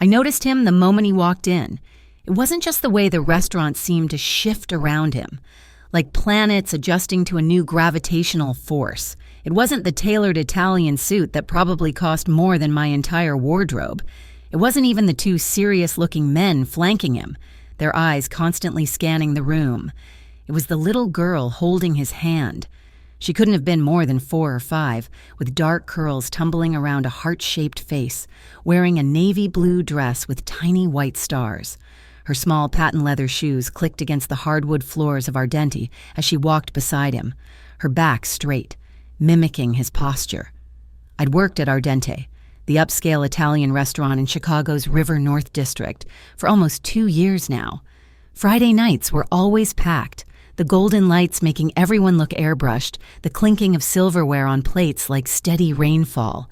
I noticed him the moment he walked in. It wasn't just the way the restaurant seemed to shift around him, like planets adjusting to a new gravitational force. It wasn't the tailored Italian suit that probably cost more than my entire wardrobe. It wasn't even the two serious-looking men flanking him, their eyes constantly scanning the room. It was the little girl holding his hand. She couldn't have been more than 4 or 5, with dark curls tumbling around a heart-shaped face, wearing a navy blue dress with tiny white stars. Her small patent leather shoes clicked against the hardwood floors of Ardente as she walked beside him, her back straight, mimicking his posture. I'd worked at Ardente, the upscale Italian restaurant in Chicago's River North District, for almost 2 years now. Friday nights were always packed, the golden lights making everyone look airbrushed, the clinking of silverware on plates like steady rainfall.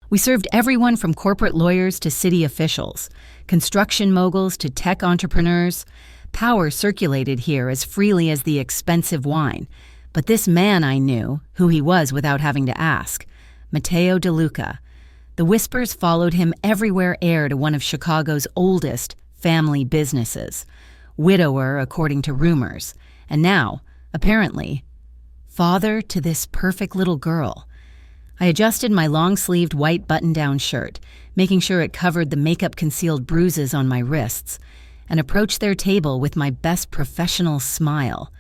We served everyone from corporate lawyers to city officials, construction moguls to tech entrepreneurs. Power circulated here as freely as the expensive wine. But this man I knew, who he was without having to ask, Matteo De Luca. The whispers followed him everywhere, heir to one of Chicago's oldest family businesses, widower according to rumors, and now, apparently, father to this perfect little girl. I adjusted my long-sleeved white button-down shirt, making sure it covered the makeup-concealed bruises on my wrists, and approached their table with my best professional smile.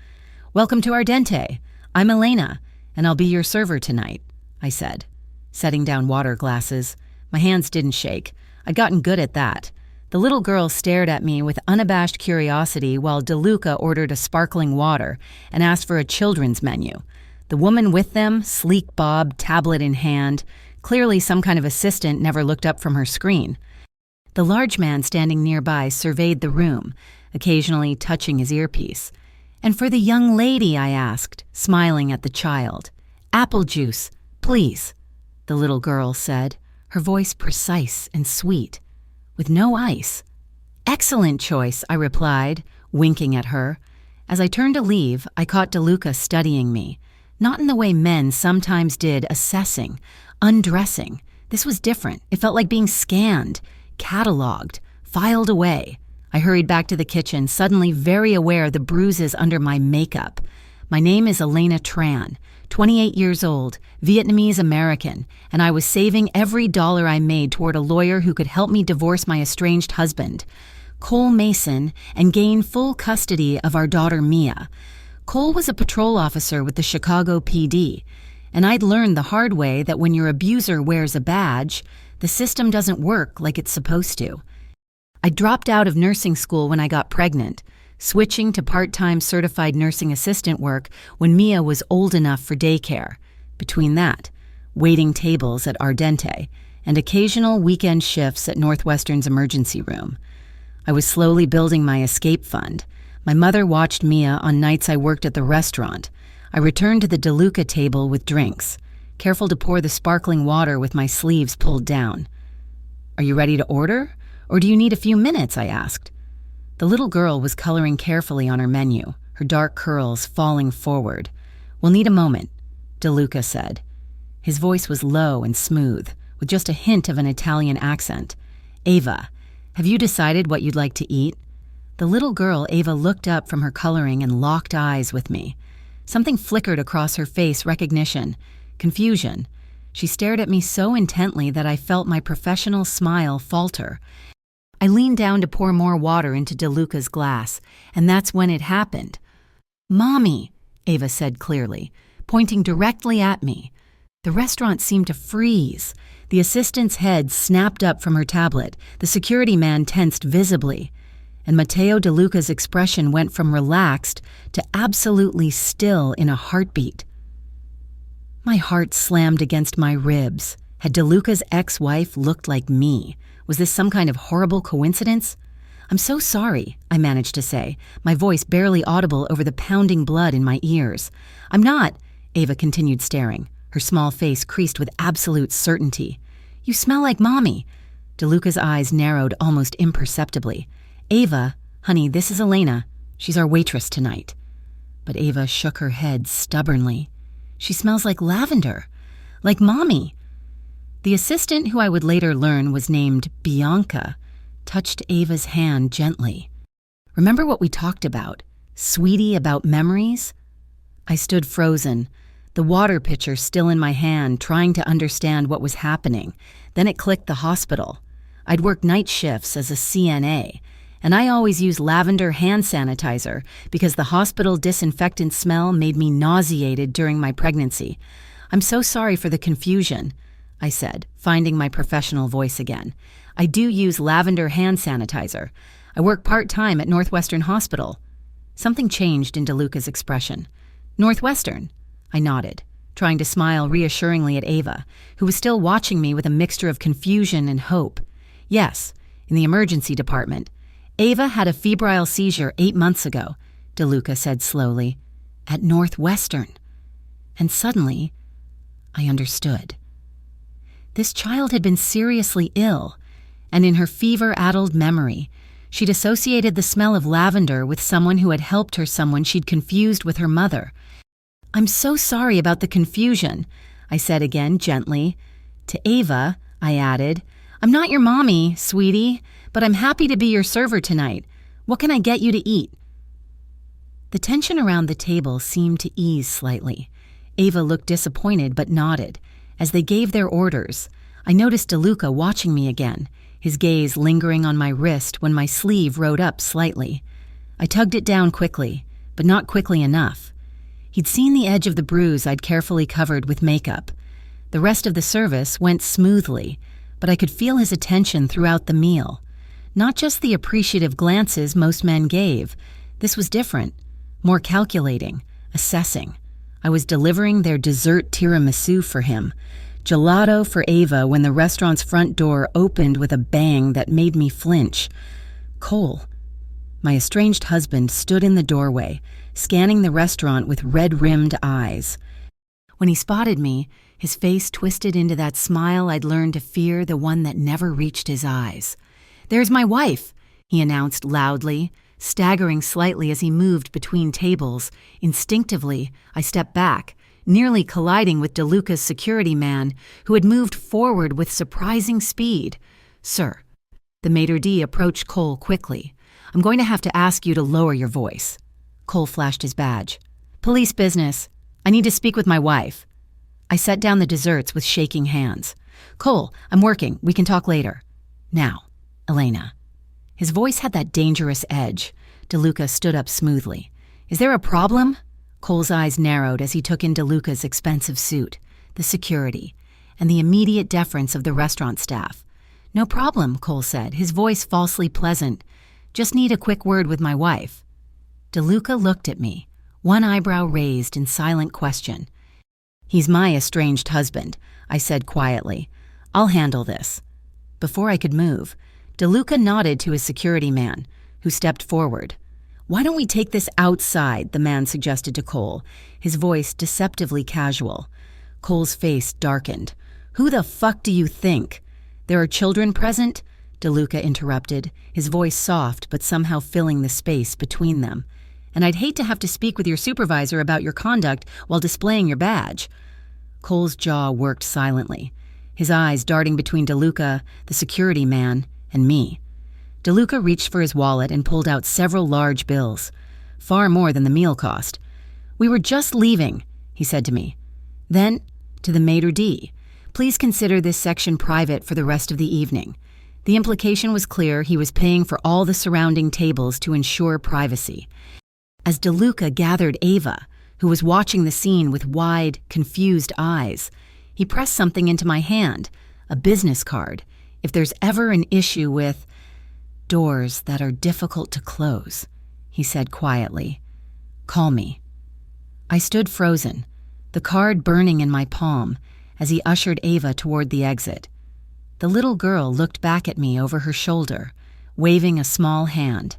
"Welcome to Ardente. I'm Elena, and I'll be your server tonight," I said, setting down water glasses. My hands didn't shake. I'd gotten good at that. The little girl stared at me with unabashed curiosity while De Luca ordered a sparkling water and asked for a children's menu. The woman with them, sleek bob, tablet in hand, clearly some kind of assistant, never looked up from her screen. The large man standing nearby surveyed the room, occasionally touching his earpiece. "And for the young lady," I asked, smiling at the child. "Apple juice, please," the little girl said, her voice precise and sweet. "With no ice." "Excellent choice," I replied, winking at her. As I turned to leave, I caught De Luca studying me. Not in the way men sometimes did, assessing, undressing. This was different. It felt like being scanned, cataloged, filed away. I hurried back to the kitchen, suddenly very aware of the bruises under my makeup. My name is Elena Tran, 28 years old, Vietnamese American, and I was saving every dollar I made toward a lawyer who could help me divorce my estranged husband, Cole Mason, and gain full custody of our daughter Mia. Cole was a patrol officer with the Chicago PD, and I'd learned the hard way that when your abuser wears a badge, the system doesn't work like it's supposed to. I dropped out of nursing school when I got pregnant, switching to part-time certified nursing assistant work when Mia was old enough for daycare. Between that, waiting tables at Ardente, and occasional weekend shifts at Northwestern's emergency room. I was slowly building my escape fund. My mother watched Mia on nights I worked at the restaurant. I returned to the De Luca table with drinks, careful to pour the sparkling water with my sleeves pulled down. "Are you ready to order? Or do you need a few minutes?" I asked. The little girl was coloring carefully on her menu, her dark curls falling forward. "We'll need a moment," De Luca said. His voice was low and smooth, with just a hint of an Italian accent. "Ava, have you decided what you'd like to eat?" The little girl, Ava, looked up from her coloring and locked eyes with me. Something flickered across her face, recognition, confusion. She stared at me so intently that I felt my professional smile falter. I leaned down to pour more water into De Luca's glass, and that's when it happened. "Mommy," Ava said clearly, pointing directly at me. The restaurant seemed to freeze. The assistant's head snapped up from her tablet. The security man tensed visibly. And Matteo De Luca's expression went from relaxed to absolutely still in a heartbeat. My heart slammed against my ribs. Had De Luca's ex-wife looked like me? Was this some kind of horrible coincidence? "I'm so sorry," I managed to say, my voice barely audible over the pounding blood in my ears. "I'm not," Ava continued staring, her small face creased with absolute certainty. "You smell like Mommy." De Luca's eyes narrowed almost imperceptibly. "Ava, honey, this is Elena. She's our waitress tonight." But Ava shook her head stubbornly. "She smells like lavender, like Mommy." The assistant, who I would later learn was named Bianca, touched Ava's hand gently. "Remember what we talked about, sweetie, about memories?" I stood frozen, the water pitcher still in my hand, trying to understand what was happening. Then it clicked: the hospital. I'd worked night shifts as a CNA, and I always used lavender hand sanitizer because the hospital disinfectant smell made me nauseated during my pregnancy. "I'm so sorry for the confusion," I said, finding my professional voice again. "I do use lavender hand sanitizer. I work part-time at Northwestern Hospital." Something changed in DeLuca's expression. "Northwestern?" I nodded, trying to smile reassuringly at Ava, who was still watching me with a mixture of confusion and hope. "Yes, in the emergency department. Ava had a febrile seizure 8 months ago," DeLuca said slowly. "At Northwestern." And suddenly, I understood. This child had been seriously ill, and in her fever-addled memory, she'd associated the smell of lavender with someone who had helped her, someone she'd confused with her mother. "I'm so sorry about the confusion," I said again gently. To Ava, I added, "I'm not your mommy, sweetie, but I'm happy to be your server tonight. What can I get you to eat?" The tension around the table seemed to ease slightly. Ava looked disappointed but nodded. As they gave their orders, I noticed DeLuca watching me again, his gaze lingering on my wrist when my sleeve rode up slightly. I tugged it down quickly, but not quickly enough. He'd seen the edge of the bruise I'd carefully covered with makeup. The rest of the service went smoothly, but I could feel his attention throughout the meal. Not just the appreciative glances most men gave. This was different, more calculating, assessing. I was delivering their dessert tiramisu for him, gelato for Ava, when the restaurant's front door opened with a bang that made me flinch. Cole, my estranged husband, stood in the doorway, scanning the restaurant with red-rimmed eyes. When he spotted me, his face twisted into that smile I'd learned to fear, the one that never reached his eyes. "There's my wife," he announced loudly, staggering slightly as he moved between tables. Instinctively, I stepped back, nearly colliding with DeLuca's security man, who had moved forward with surprising speed. "Sir." The maitre d' approached Cole quickly. "I'm going to have to ask you to lower your voice." Cole flashed his badge. "Police business. I need to speak with my wife." I set down the desserts with shaking hands. "Cole, I'm working. We can talk later." "Now, Elena." His voice had that dangerous edge. DeLuca stood up smoothly. "Is there a problem?" Cole's eyes narrowed as he took in DeLuca's expensive suit, the security, and the immediate deference of the restaurant staff. "No problem," Cole said, his voice falsely pleasant. "Just need a quick word with my wife." DeLuca looked at me, one eyebrow raised in silent question. "He's my estranged husband," I said quietly. "I'll handle this." Before I could move, DeLuca nodded to his security man, who stepped forward. "Why don't we take this outside?" the man suggested to Cole, his voice deceptively casual. Cole's face darkened. "Who the fuck do you think? There are children present?" DeLuca interrupted, his voice soft but somehow filling the space between them. "And I'd hate to have to speak with your supervisor about your conduct while displaying your badge." Cole's jaw worked silently, his eyes darting between DeLuca, the security man, and me. DeLuca reached for his wallet and pulled out several large bills, far more than the meal cost. "We were just leaving," he said to me. Then, to the maitre d', "Please consider this section private for the rest of the evening." The implication was clear: he was paying for all the surrounding tables to ensure privacy. As DeLuca gathered Ava, who was watching the scene with wide, confused eyes, he pressed something into my hand, a business card. "If there's ever an issue with doors that are difficult to close," he said quietly, "call me." I stood frozen, the card burning in my palm, as he ushered Ava toward the exit. The little girl looked back at me over her shoulder, waving a small hand.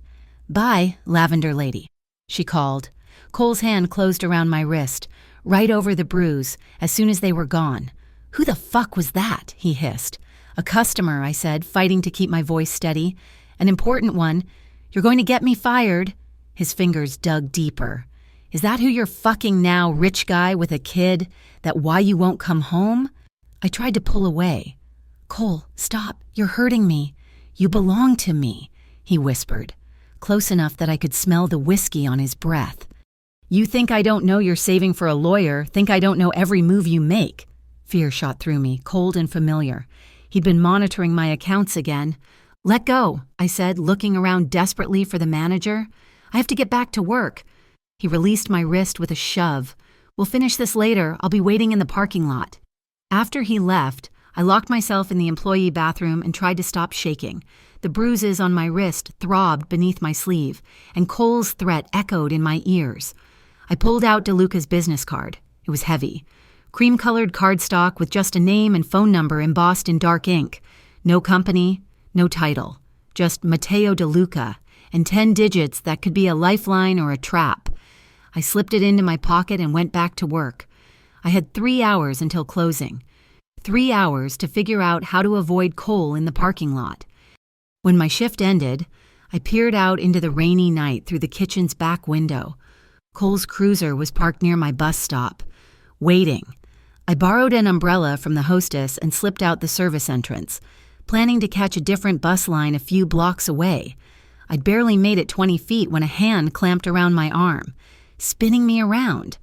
"Bye, Lavender Lady," she called. Cole's hand closed around my wrist, right over the bruise, as soon as they were gone. "Who the fuck was that?" he hissed. "A customer," I said, fighting to keep my voice steady. "An important one. You're going to get me fired." His fingers dug deeper. "Is that who you're fucking now, rich guy with a kid? That why you won't come home?" I tried to pull away. "Cole, stop. You're hurting me. "You belong to me," he whispered, close enough that I could smell the whiskey on his breath. "You think I don't know you're saving for a lawyer, think I don't know every move you make." Fear shot through me, cold and familiar. He'd been monitoring my accounts again. "Let go," I said, looking around desperately for the manager. "I have to get back to work." He released my wrist with a shove. "We'll finish this later. I'll be waiting in the parking lot." After he left, I locked myself in the employee bathroom and tried to stop shaking. The bruises on my wrist throbbed beneath my sleeve, and Cole's threat echoed in my ears. I pulled out DeLuca's business card. It was heavy. Cream-colored cardstock with just a name and phone number embossed in dark ink. No company, no title. Just Matteo DeLuca, and 10 digits that could be a lifeline or a trap. I slipped it into my pocket and went back to work. I had 3 hours until closing. 3 hours to figure out how to avoid Cole in the parking lot. When my shift ended, I peered out into the rainy night through the kitchen's back window. Cole's cruiser was parked near my bus stop, waiting. I borrowed an umbrella from the hostess and slipped out the service entrance, planning to catch a different bus line a few blocks away. I'd barely made it 20 feet when a hand clamped around my arm, spinning me around.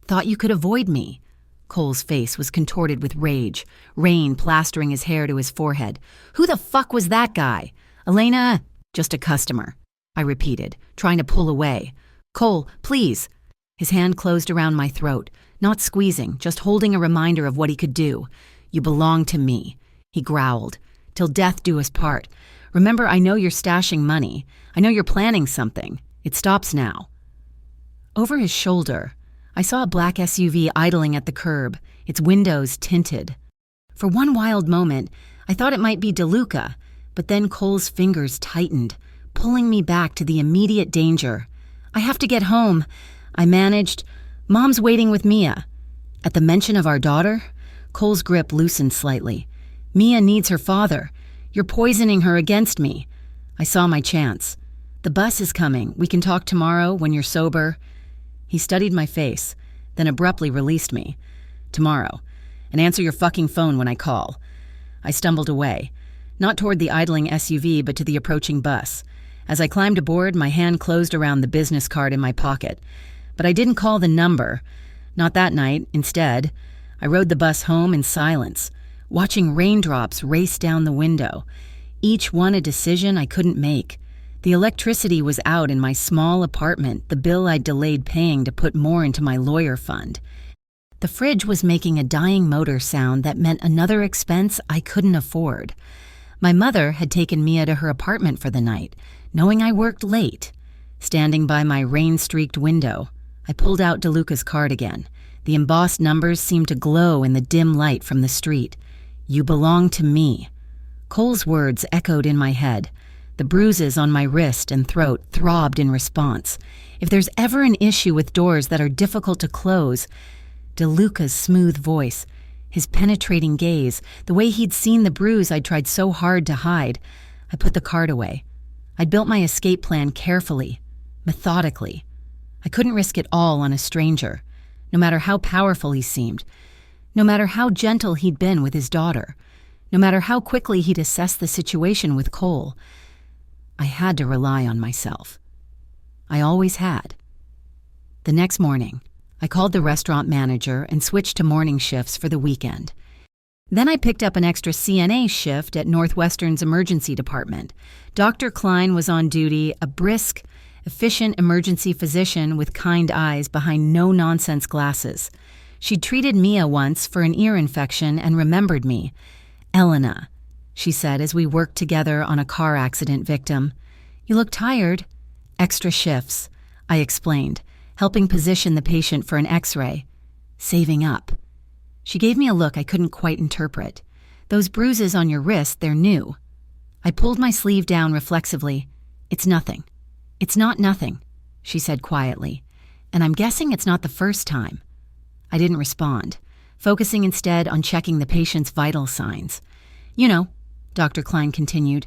"Thought you could avoid me." Cole's face was contorted with rage, rain plastering his hair to his forehead. "Who the fuck was that guy?" "Elena, just a customer," I repeated, trying to pull away. "Cole, please." His hand closed around my throat, not squeezing, just holding a reminder of what he could do. "You belong to me," he growled. "Till death do us part. Remember, I know you're stashing money. I know you're planning something. It stops now." Over his shoulder, I saw a black SUV idling at the curb, its windows tinted. For one wild moment, I thought it might be DeLuca, but then Cole's fingers tightened, pulling me back to the immediate danger. "I have to get home," I managed. "Mom's waiting with Mia." At the mention of our daughter, Cole's grip loosened slightly. "Mia needs her father. You're poisoning her against me." I saw my chance. "The bus is coming. We can talk tomorrow when you're sober." He studied my face, then abruptly released me. "Tomorrow. And answer your fucking phone when I call." I stumbled away, not toward the idling SUV but to the approaching bus. As I climbed aboard, my hand closed around the business card in my pocket. But I didn't call the number. Not that night. Instead, I rode the bus home in silence, watching raindrops race down the window, each one a decision I couldn't make. The electricity was out in my small apartment, the bill I'd delayed paying to put more into my lawyer fund. The fridge was making a dying motor sound that meant another expense I couldn't afford. My mother had taken Mia to her apartment for the night, knowing I worked late. Standing by my rain-streaked window, I pulled out DeLuca's card again. The embossed numbers seemed to glow in the dim light from the street. "You belong to me." Cole's words echoed in my head. The bruises on my wrist and throat throbbed in response. If there's ever an issue with doors that are difficult to close, DeLuca's smooth voice, his penetrating gaze, the way he'd seen the bruise I'd tried so hard to hide. I put the card away. I'd built my escape plan carefully, methodically. I couldn't risk it all on a stranger, no matter how powerful he seemed, no matter how gentle he'd been with his daughter, no matter how quickly he'd assessed the situation with Cole. I had to rely on myself. I always had. The next morning, I called the restaurant manager and switched to morning shifts for the weekend. Then I picked up an extra CNA shift at Northwestern's emergency department. Dr. Klein was on duty, a brisk, efficient emergency physician with kind eyes behind no-nonsense glasses. She'd treated Mia once for an ear infection and remembered me. "Elena," she said as we worked together on a car accident victim. "You look tired." "Extra shifts," I explained, helping position the patient for an x-ray. "Saving up." She gave me a look I couldn't quite interpret. "Those bruises on your wrist, they're new." I pulled my sleeve down reflexively. "It's nothing." "It's not nothing," she said quietly. "And I'm guessing it's not the first time." I didn't respond, focusing instead on checking the patient's vital signs. "You know," Dr. Klein continued,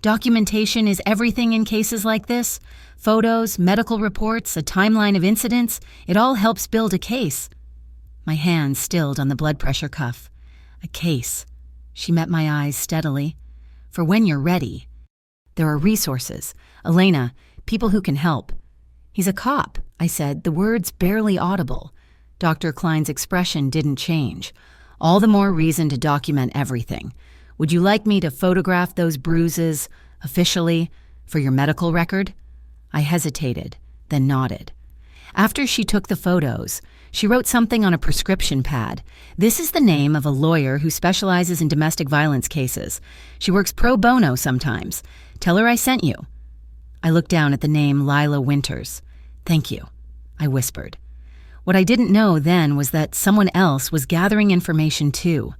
"documentation is everything in cases like this. Photos, medical reports, a timeline of incidents, it all helps build a case." My hand stilled on the blood pressure cuff. "A case." She met my eyes steadily. "For when you're ready." There are resources. Elena, people who can help." "He's a cop," I said, the words barely audible. Dr. Klein's expression didn't change. "All the more reason to document everything. Would you like me to photograph those bruises, officially, for your medical record?" I hesitated, then nodded. After she took the photos, she wrote something on a prescription pad. "This is the name of a lawyer who specializes in domestic violence cases. She works pro bono sometimes. Tell her I sent you." I looked down at the name Lila Winters. "Thank you," I whispered. What I didn't know then was that someone else was gathering information too.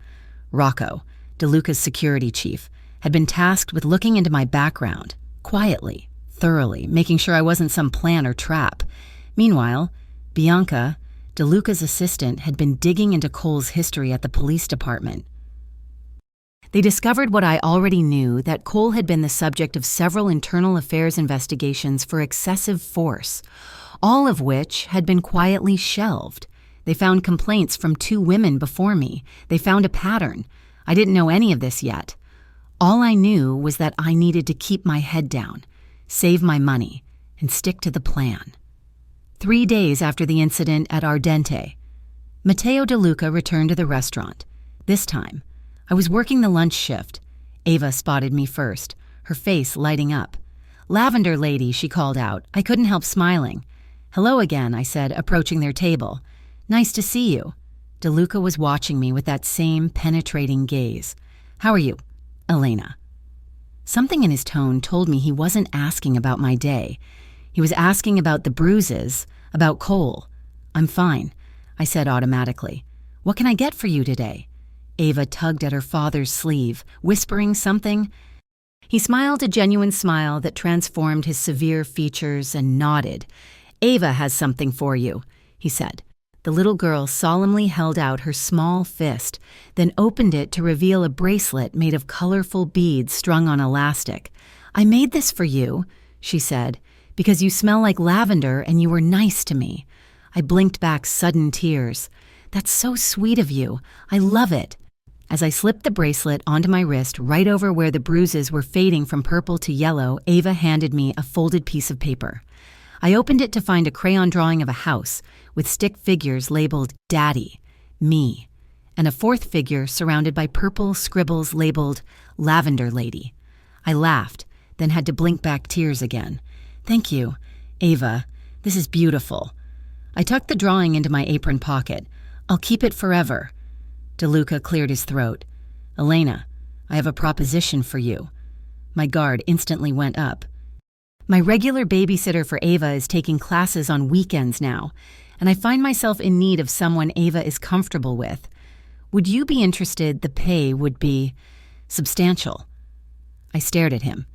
Rocco, DeLuca's security chief, had been tasked with looking into my background, quietly, thoroughly, making sure I wasn't some plan or trap. Meanwhile, Bianca, DeLuca's assistant, had been digging into Cole's history at the police department. They discovered what I already knew, that Cole had been the subject of several internal affairs investigations for excessive force, all of which had been quietly shelved. They found complaints from 2 women before me. They found a pattern. I didn't know any of this yet. All I knew was that I needed to keep my head down, save my money, and stick to the plan. 3 days after the incident at Ardente, Matteo DeLuca returned to the restaurant. This time, I was working the lunch shift. Ava spotted me first, her face lighting up. "Lavender lady," she called out. I couldn't help smiling. "Hello again," I said, approaching their table. "Nice to see you." DeLuca was watching me with that same penetrating gaze. "How are you, Elena?" Something in his tone told me he wasn't asking about my day. He was asking about the bruises, about Cole. "I'm fine," I said automatically. "What can I get for you today?" Ava tugged at her father's sleeve, whispering something. He smiled a genuine smile that transformed his severe features and nodded. "Ava has something for you," he said. The little girl solemnly held out her small fist, then opened it to reveal a bracelet made of colorful beads strung on elastic. "I made this for you," she said, "because you smell like lavender and you were nice to me." I blinked back sudden tears. "That's so sweet of you. I love it." As I slipped the bracelet onto my wrist right over where the bruises were fading from purple to yellow, Ava handed me a folded piece of paper. I opened it to find a crayon drawing of a house with stick figures labeled Daddy, Me, and a 4th figure surrounded by purple scribbles labeled Lavender Lady. I laughed, then had to blink back tears again. "Thank you, Ava. This is beautiful." I tucked the drawing into my apron pocket. "I'll keep it forever." DeLuca cleared his throat. "Elena, I have a proposition for you." My guard instantly went up. "My regular babysitter for Ava is taking classes on weekends now, and I find myself in need of someone Ava is comfortable with. Would you be interested? The pay would be substantial." I stared at him,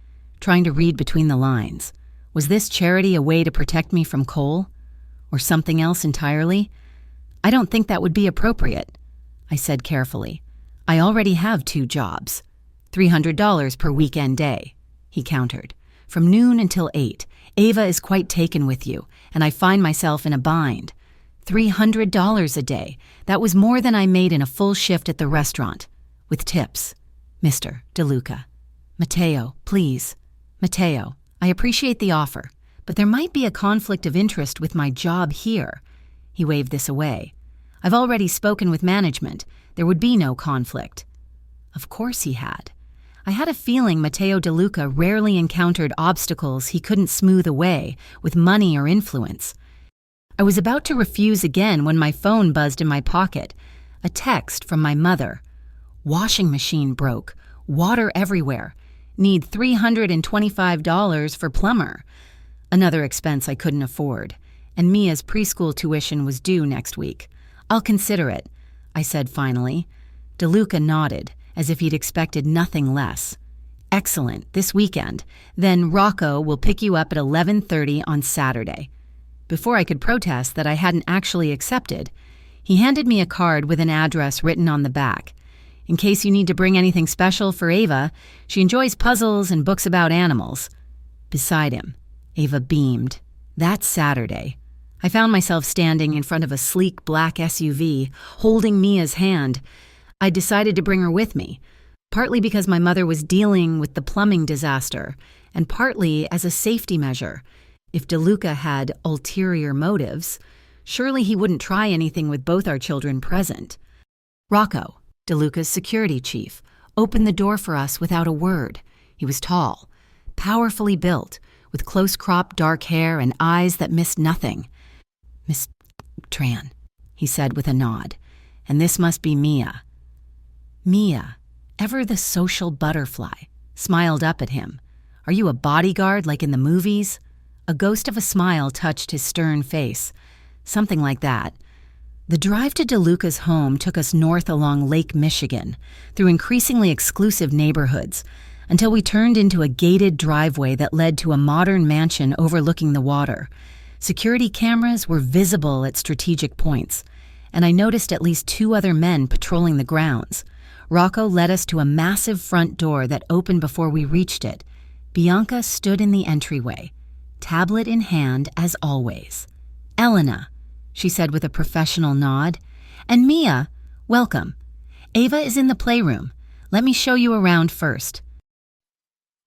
trying to read between the lines. Was this charity a way to protect me from Cole? Or something else entirely? "I don't think that would be appropriate," I said carefully. "I already have 2 jobs. $300 per weekend day," he countered. "From noon until 8. Ava is quite taken with you, and I find myself in a bind. $300 a day. That was more than I made in a full shift at the restaurant. With tips. Mr. DeLuca. Matteo, please. Matteo, I appreciate the offer, but there might be a conflict of interest with my job here." He waved this away. "I've already spoken with management. There would be no conflict." Of course he had. I had a feeling Matteo DeLuca rarely encountered obstacles he couldn't smooth away with money or influence. I was about to refuse again when my phone buzzed in my pocket. A text from my mother. "Washing machine broke. Water everywhere. Need $325 for plumber." Another expense I couldn't afford. And Mia's preschool tuition was due next week. "I'll consider it," I said finally. DeLuca nodded, as if he'd expected nothing less. "Excellent, this weekend. Then Rocco will pick you up at 11:30 on Saturday." Before I could protest that I hadn't actually accepted, he handed me a card with an address written on the back. "In case you need to bring anything special for Ava, she enjoys puzzles and books about animals." Beside him, Ava beamed. That Saturday, I found myself standing in front of a sleek black SUV, holding Mia's hand. I decided to bring her with me, partly because my mother was dealing with the plumbing disaster, and partly as a safety measure. If DeLuca had ulterior motives, surely he wouldn't try anything with both our children present. Rocco, DeLuca's security chief, opened the door for us without a word. He was tall, powerfully built, with close-cropped dark hair and eyes that missed nothing. "Miss Tran," he said with a nod, "and this must be Mia." Mia, ever the social butterfly, smiled up at him. "Are you a bodyguard like in the movies?" A ghost of a smile touched his stern face. "Something like that." The drive to DeLuca's home took us north along Lake Michigan, through increasingly exclusive neighborhoods, until we turned into a gated driveway that led to a modern mansion overlooking the water. Security cameras were visible at strategic points, and I noticed at least 2 other men patrolling the grounds. Rocco led us to a massive front door that opened before we reached it. Bianca stood in the entryway, tablet in hand as always. "Elena," she said with a professional nod. "And Mia, welcome. Ava is in the playroom. Let me show you around first."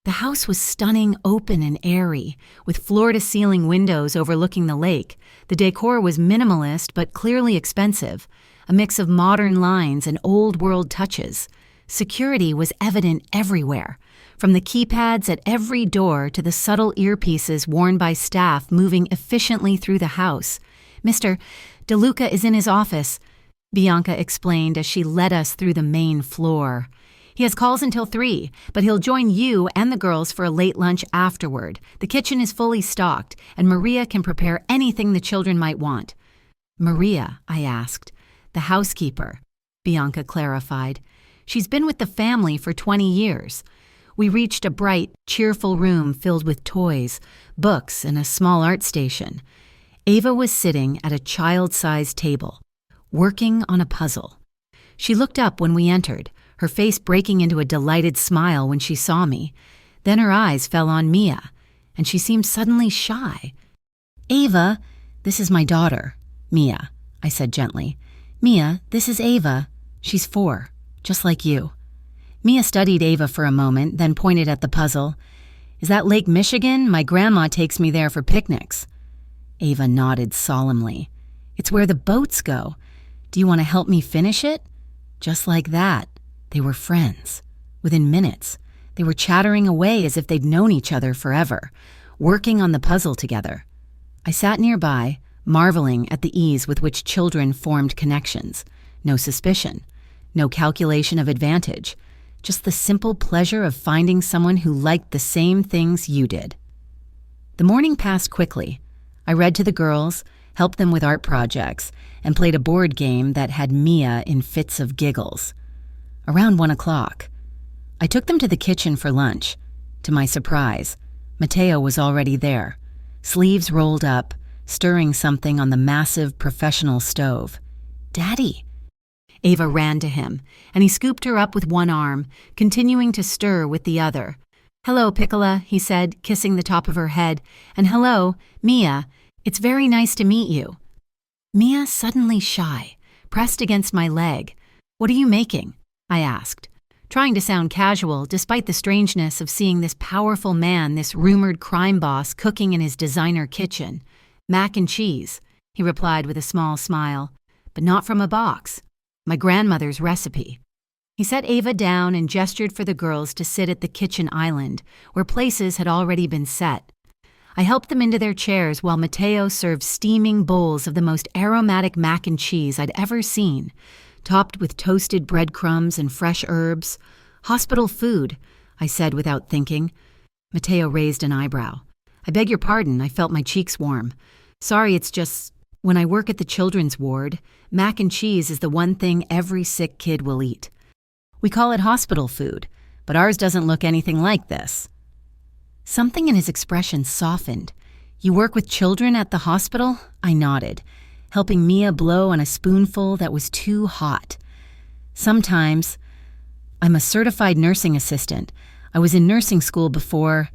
The house was stunning, open and airy, with floor-to-ceiling windows overlooking the lake. The decor was minimalist but clearly expensive, a mix of modern lines and old-world touches. Security was evident everywhere, from the keypads at every door to the subtle earpieces worn by staff moving efficiently through the house. "Mr. DeLuca is in his office," Bianca explained as she led us through the main floor. "He has calls until 3, but he'll join you and the girls for a late lunch afterward. The kitchen is fully stocked, and Maria can prepare anything the children might want." "Maria?" I asked. "The housekeeper," Bianca clarified. "She's been with the family for 20 years. We reached a bright, cheerful room filled with toys, books, and a small art station. Ava was sitting at a child-sized table, working on a puzzle. She looked up when we entered, her face breaking into a delighted smile when she saw me. Then her eyes fell on Mia, and she seemed suddenly shy. "Ava, this is my daughter, Mia," I said gently. "Mia, this is Ava. She's 4, just like you." Mia studied Ava for a moment, then pointed at the puzzle. "Is that Lake Michigan? My grandma takes me there for picnics." Ava nodded solemnly. "It's where the boats go. Do you want to help me finish it?" Just like that, they were friends. Within minutes, they were chattering away as if they'd known each other forever, working on the puzzle together. I sat nearby, marveling at the ease with which children formed connections. No suspicion, no calculation of advantage, just the simple pleasure of finding someone who liked the same things you did. The morning passed quickly. I read to the girls, helped them with art projects, and played a board game that had Mia in fits of giggles. Around 1 o'clock, I took them to the kitchen for lunch. To my surprise, Matteo was already there, sleeves rolled up, stirring something on the massive professional stove. "Daddy!" Ava ran to him, and he scooped her up with one arm, continuing to stir with the other. "Hello, Piccola," he said, kissing the top of her head. "And hello, Mia. It's very nice to meet you." Mia, suddenly shy, pressed against my leg. "What are you making?" I asked, trying to sound casual despite the strangeness of seeing this powerful man, this rumored crime boss, cooking in his designer kitchen. "Mac and cheese," he replied with a small smile, "but not from a box. My grandmother's recipe." He set Ava down and gestured for the girls to sit at the kitchen island, where places had already been set. I helped them into their chairs while Matteo served steaming bowls of the most aromatic mac and cheese I'd ever seen, topped with toasted breadcrumbs and fresh herbs. "Hospital food," I said without thinking. Matteo raised an eyebrow. "I beg your pardon, I felt my cheeks warm. Sorry, it's just, when I work at the children's ward, mac and cheese is the one thing every sick kid will eat. We call it hospital food, but ours doesn't look anything like this." Something in his expression softened. "You work with children at the hospital?" I nodded, helping Mia blow on a spoonful that was too hot. "Sometimes. I'm a certified nursing assistant. I was in nursing school before—"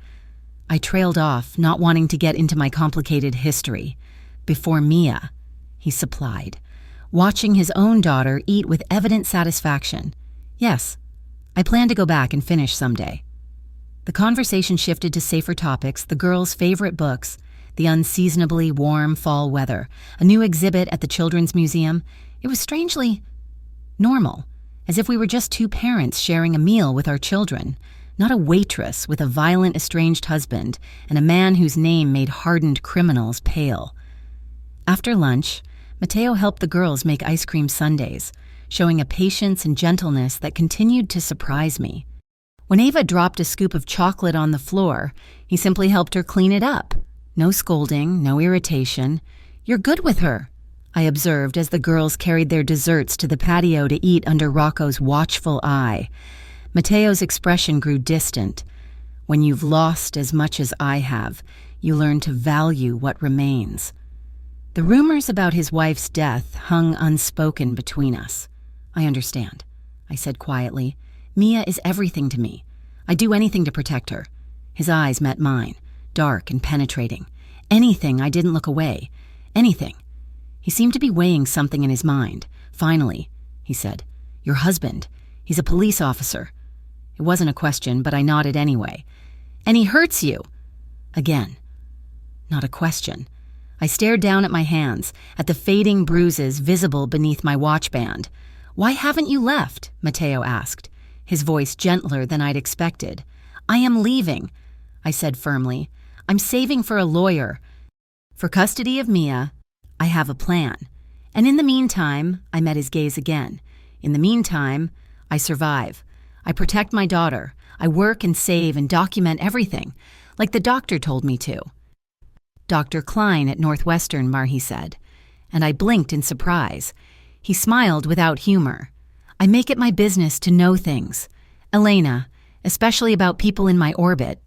I trailed off, not wanting to get into my complicated history. "Before Mia," he supplied, watching his own daughter eat with evident satisfaction. "Yes, I plan to go back and finish someday." The conversation shifted to safer topics, the girls' favorite books, the unseasonably warm fall weather, a new exhibit at the Children's Museum. It was strangely normal, as if we were just two parents sharing a meal with our children, not a waitress with a violent estranged husband and a man whose name made hardened criminals pale. After lunch, Mateo helped the girls make ice cream sundaes, showing a patience and gentleness that continued to surprise me. When Ava dropped a scoop of chocolate on the floor, he simply helped her clean it up. No scolding, no irritation. "You're good with her," I observed as the girls carried their desserts to the patio to eat under Rocco's watchful eye. Mateo's expression grew distant. When you've lost as much as I have, you learn to value what remains. The rumors about his wife's death hung unspoken between us. "I understand," I said quietly. "Mia is everything to me. I'd do anything to protect her." His eyes met mine, dark and penetrating. Anything I didn't look away. Anything. He seemed to be weighing something in his mind. "Finally," he said. "Your husband. He's a police officer." It wasn't a question, but I nodded anyway. "And he hurts you." Again. Not a question. I stared down at my hands, at the fading bruises visible beneath my watch band. "Why haven't you left?" Mateo asked, his voice gentler than I'd expected. "I am leaving," I said firmly. "I'm saving for a lawyer. For custody of Mia, I have a plan. And in the meantime," I met his gaze again, "in the meantime, I survive. I protect my daughter. I work and save and document everything, like the doctor told me to." "Dr. Klein at Northwestern," Marhi said, and I blinked in surprise. He smiled without humor. "I make it my business to know things. Elena, especially about people in my orbit."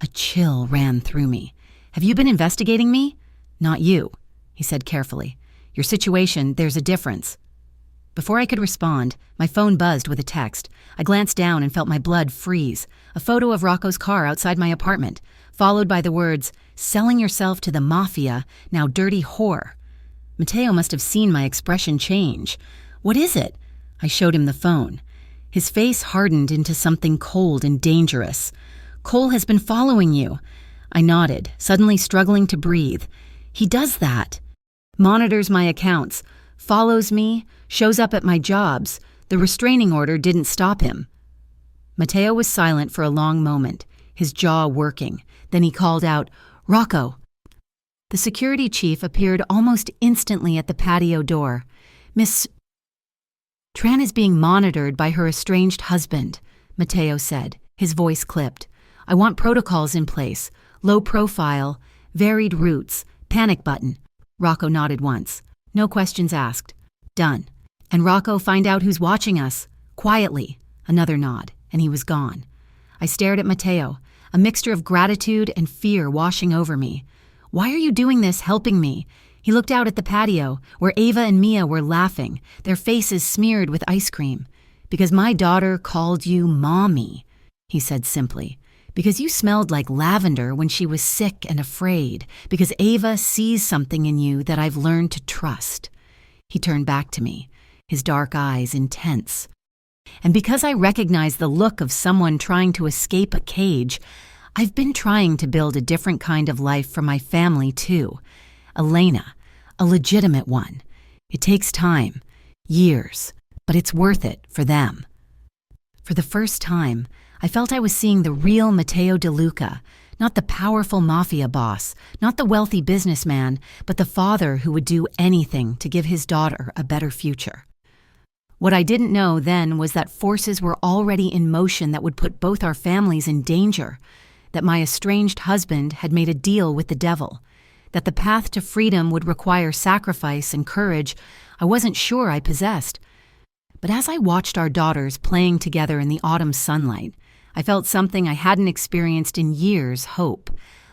A chill ran through me. "Have you been investigating me?" "Not you," he said carefully. "Your situation, there's a difference." Before I could respond, my phone buzzed with a text. I glanced down and felt my blood freeze. A photo of Rocco's car outside my apartment, followed by the words, "Selling yourself to the mafia, now dirty whore." Mateo must have seen my expression change. "What is it?" I showed him the phone. His face hardened into something cold and dangerous. "Cole has been following you." I nodded, suddenly struggling to breathe. "He does that. Monitors my accounts, follows me, shows up at my jobs. The restraining order didn't stop him." Mateo was silent for a long moment, his jaw working. Then he called out, "Rocco." The security chief appeared almost instantly at the patio door. "Miss Tran is being monitored by her estranged husband," Mateo said, his voice clipped. "I want protocols in place, low profile, varied routes, panic button." Rocco nodded once. "No questions asked." "Done." "And Rocco, find out who's watching us. Quietly." Another nod, and he was gone. I stared at Mateo, a mixture of gratitude and fear washing over me. "Why are you doing this, helping me?" He looked out at the patio, where Ava and Mia were laughing, their faces smeared with ice cream. "Because my daughter called you Mommy," he said simply. "Because you smelled like lavender when she was sick and afraid. Because Ava sees something in you that I've learned to trust." He turned back to me, his dark eyes intense. "And because I recognize the look of someone trying to escape a cage, I've been trying to build a different kind of life for my family, too. Elena, a legitimate one. It takes time, years, but it's worth it for them." For the first time, I felt I was seeing the real Matteo De Luca, not the powerful mafia boss, not the wealthy businessman, but the father who would do anything to give his daughter a better future. What I didn't know then was that forces were already in motion that would put both our families in danger, that my estranged husband had made a deal with the devil, that the path to freedom would require sacrifice and courage I wasn't sure I possessed. But as I watched our daughters playing together in the autumn sunlight, I felt something I hadn't experienced in years, hope.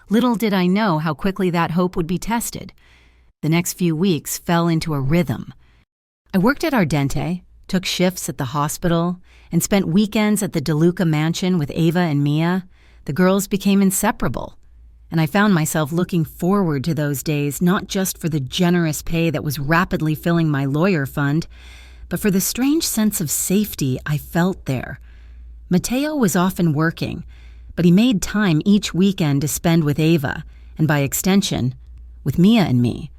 Little did I know how quickly that hope would be tested. The next few weeks fell into a rhythm. I worked at Ardente, took shifts at the hospital, and spent weekends at the De Luca mansion with Ava and Mia. The girls became inseparable, and I found myself looking forward to those days not just for the generous pay that was rapidly filling my lawyer fund, but for the strange sense of safety I felt there. Mateo was often working, but he made time each weekend to spend with Ava, and by extension, with Mia and me.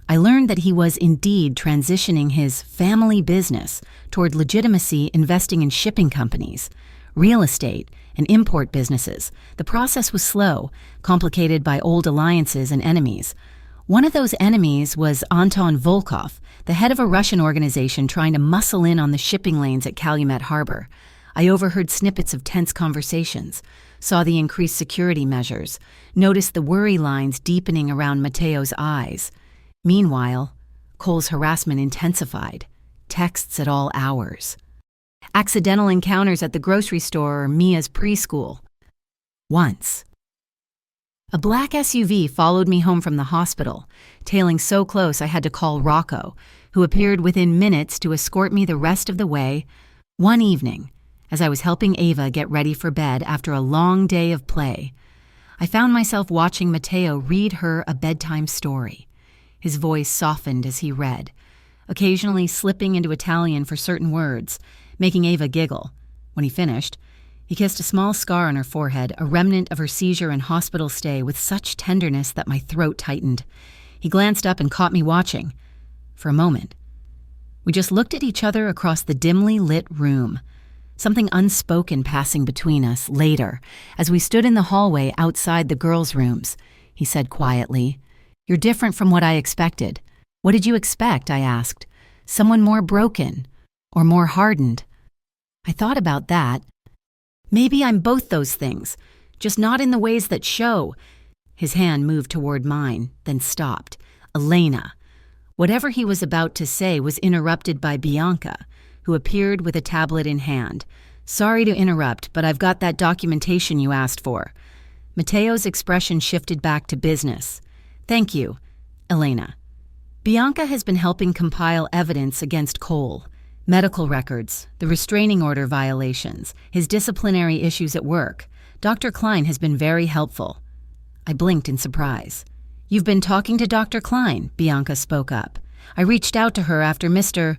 I learned that he was indeed transitioning his family business toward legitimacy, investing in shipping companies, real estate, and import businesses. The process was slow, complicated by old alliances and enemies. One of those enemies was Anton Volkov, the head of a Russian organization trying to muscle in on the shipping lanes at Calumet Harbor. I overheard snippets of tense conversations, saw the increased security measures, noticed the worry lines deepening around Mateo's eyes. Meanwhile, Cole's harassment intensified, texts at all hours. Accidental encounters at the grocery store or Mia's preschool. Once, a black SUV followed me home from the hospital, tailing so close I had to call Rocco, who appeared within minutes to escort me the rest of the way. One evening, as I was helping Ava get ready for bed after a long day of play, I found myself watching Mateo read her a bedtime story. His voice softened as he read, occasionally slipping into Italian for certain words, making Ava giggle. When he finished, he kissed a small scar on her forehead, a remnant of her seizure and hospital stay, with such tenderness that my throat tightened. He glanced up and caught me watching. For a moment, we just looked at each other across the dimly lit room, something unspoken passing between us. Later, as we stood in the hallway outside the girls' rooms, he said quietly, "You're different from what I expected." "What did you expect?" I asked. "Someone more broken or more hardened?" I thought about that. Maybe I'm both those things, just not in the ways that show. His hand moved toward mine, then stopped. Elena. Whatever he was about to say was interrupted by Bianca, who appeared with a tablet in hand. "Sorry to interrupt, but I've got that documentation you asked for." Mateo's expression shifted back to business. "Thank you, Elena." Bianca has been helping compile evidence against Cole. Medical records, the restraining order violations, his disciplinary issues at work. Dr. Klein has been very helpful. I blinked in surprise. "You've been talking to Dr. Klein," Bianca spoke up. "I reached out to her after Mr.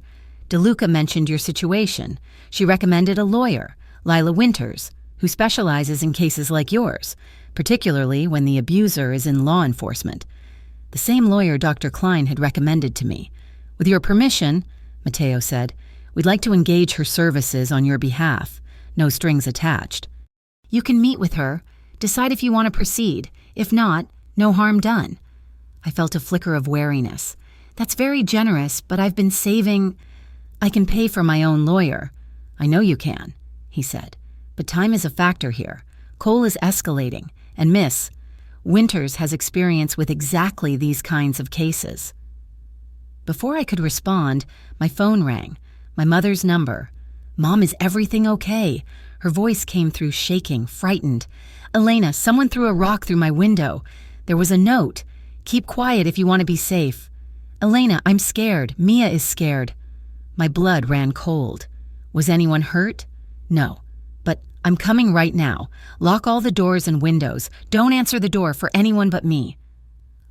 DeLuca mentioned your situation. She recommended a lawyer, Lila Winters, who specializes in cases like yours, particularly when the abuser is in law enforcement. The same lawyer Dr. Klein had recommended to me. With your permission," Mateo said, "we'd like to engage her services on your behalf. No strings attached. You can meet with her, decide if you want to proceed. If not, no harm done." I felt a flicker of wariness. "That's very generous, but I've been saving. I can pay for my own lawyer." "I know you can," he said, "but time is a factor here. Cole is escalating, and Miss Winters has experience with exactly these kinds of cases." Before I could respond, my phone rang. My mother's number. "Mom, is everything okay?" Her voice came through shaking, frightened. "Elena, someone threw a rock through my window. There was a note. Keep quiet if you want to be safe." "Elena, I'm scared. Mia is scared." My blood ran cold. Was anyone hurt? No. But "I'm coming right now. Lock all the doors and windows. Don't answer the door for anyone but me."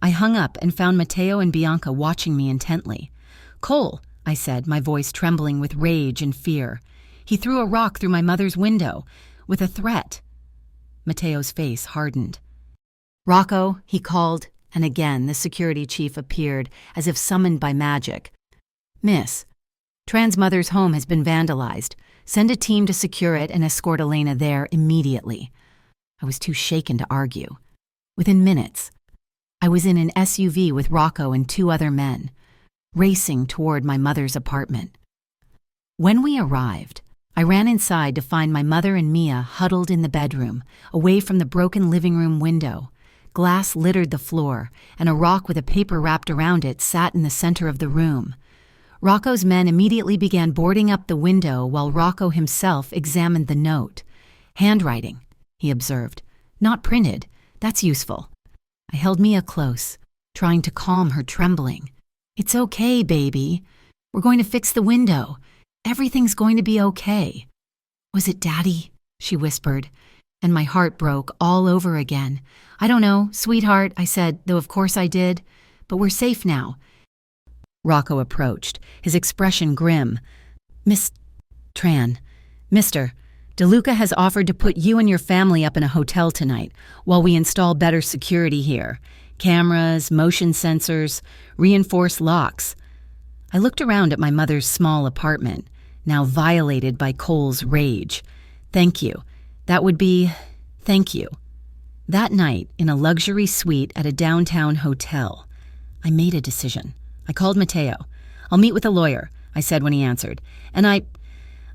I hung up and found Mateo and Bianca watching me intently. "Cole," I said, my voice trembling with rage and fear. "He threw a rock through my mother's window, with a threat." Mateo's face hardened. "Rocco," he called, and again the security chief appeared, as if summoned by magic. "Miss, Tran's mother's home has been vandalized. Send a team to secure it and escort Elena there immediately." I was too shaken to argue. Within minutes, I was in an SUV with Rocco and 2 other men, racing toward my mother's apartment. When we arrived, I ran inside to find my mother and Mia huddled in the bedroom, away from the broken living room window. Glass littered the floor, and a rock with a paper wrapped around it sat in the center of the room. Rocco's men immediately began boarding up the window while Rocco himself examined the note. "Handwriting," he observed. "Not printed. That's useful." I held Mia close, trying to calm her trembling. "It's okay, baby. We're going to fix the window. Everything's going to be okay." "Was it Daddy?" she whispered, and my heart broke all over again. "I don't know, sweetheart," I said, though of course I did. "But we're safe now." Rocco approached, his expression grim. "Miss Tran, Mr. DeLuca has offered to put you and your family up in a hotel tonight while we install better security here. Cameras, motion sensors, reinforced locks. I looked around at my mother's small apartment, now violated by Cole's rage. Thank you. Thank you. That night, in a luxury suite at a downtown hotel, I made a decision. I called Mateo. "I'll meet with a lawyer," I said when he answered. "And I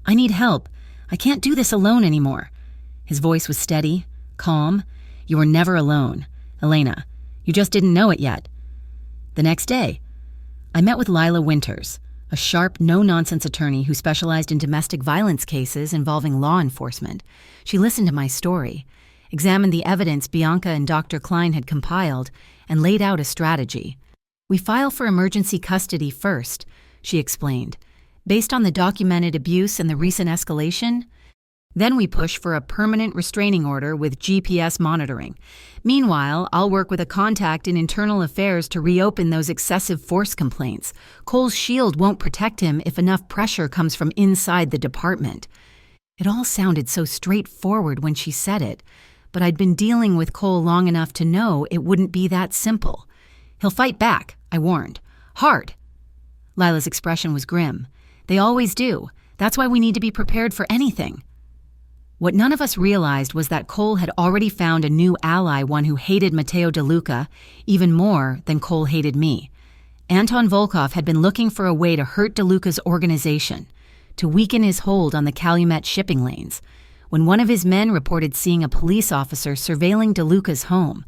need help. I can't do this alone anymore." His voice was steady, calm. "You were never alone, Elena. You just didn't know it yet." The next day, I met with Lila Winters, a sharp, no-nonsense attorney who specialized in domestic violence cases involving law enforcement. She listened to my story, examined the evidence Bianca and Dr. Klein had compiled, and laid out a strategy. "We file for emergency custody first," she explained, "based on the documented abuse and the recent escalation. Then we push for a permanent restraining order with GPS monitoring. Meanwhile, I'll work with a contact in internal affairs to reopen those excessive force complaints. Cole's shield won't protect him if enough pressure comes from inside the department." It all sounded so straightforward when she said it, but I'd been dealing with Cole long enough to know it wouldn't be that simple. "He'll fight back," I warned. "Hard." Lila's expression was grim. "They always do. That's why we need to be prepared for anything." What none of us realized was that Cole had already found a new ally, one who hated Matteo DeLuca even more than Cole hated me. Anton Volkov had been looking for a way to hurt DeLuca's organization, to weaken his hold on the Calumet shipping lanes. When one of his men reported seeing a police officer surveilling DeLuca's home,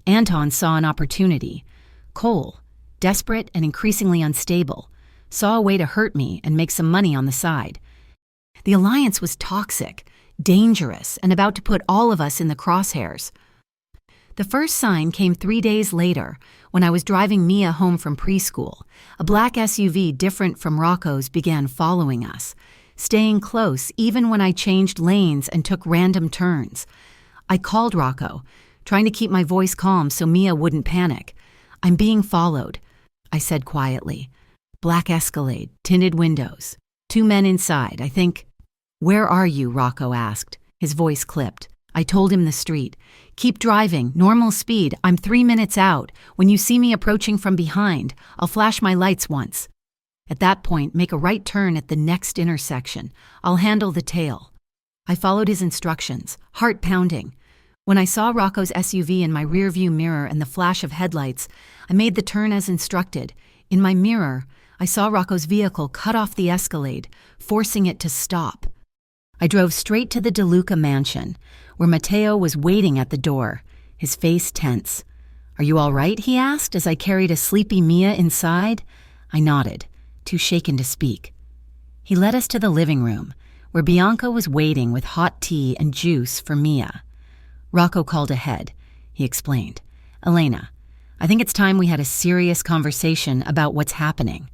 Anton saw an opportunity. Cole, desperate and increasingly unstable, saw a way to hurt me and make some money on the side. The alliance was toxic, dangerous, and about to put all of us in the crosshairs. The first sign came 3 days later when I was driving Mia home from preschool. A black SUV different from Rocco's began following us, staying close even when I changed lanes and took random turns. I called Rocco, trying to keep my voice calm so Mia wouldn't panic. "I'm being followed," I said quietly. "Black Escalade, tinted windows. 2 men inside, I think." "Where are you?" Rocco asked. His voice clipped. I told him the street. "Keep driving, normal speed. I'm 3 minutes out. When you see me approaching from behind, I'll flash my lights once. At that point, make a right turn at the next intersection. I'll handle the tail." I followed his instructions, heart pounding. When I saw Rocco's SUV in my rearview mirror and the flash of headlights, I made the turn as instructed. In my mirror, I saw Rocco's vehicle cut off the Escalade, forcing it to stop. I drove straight to the DeLuca mansion, where Matteo was waiting at the door, his face tense. "Are you all right?" he asked as I carried a sleepy Mia inside. I nodded, too shaken to speak. He led us to the living room, where Bianca was waiting with hot tea and juice for Mia. Rocco called ahead. He explained. "Elena, I think it's time we had a serious conversation about what's happening."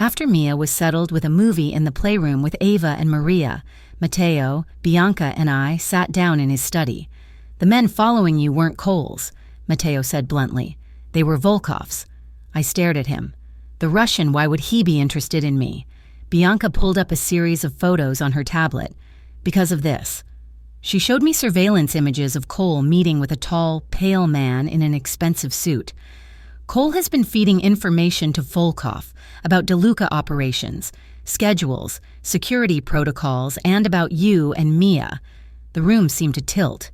After Mia was settled with a movie in the playroom with Ava and Maria, Matteo, Bianca, and I sat down in his study. "The men following you weren't Cole's," Matteo said bluntly. "They were Volkov's." I stared at him. "The Russian, why would he be interested in me?" Bianca pulled up a series of photos on her tablet. "Because of this." She showed me surveillance images of Cole meeting with a tall, pale man in an expensive suit. "Cole has been feeding information to Volkov about DeLuca operations, schedules, security protocols, and about you and Mia." The room seemed to tilt.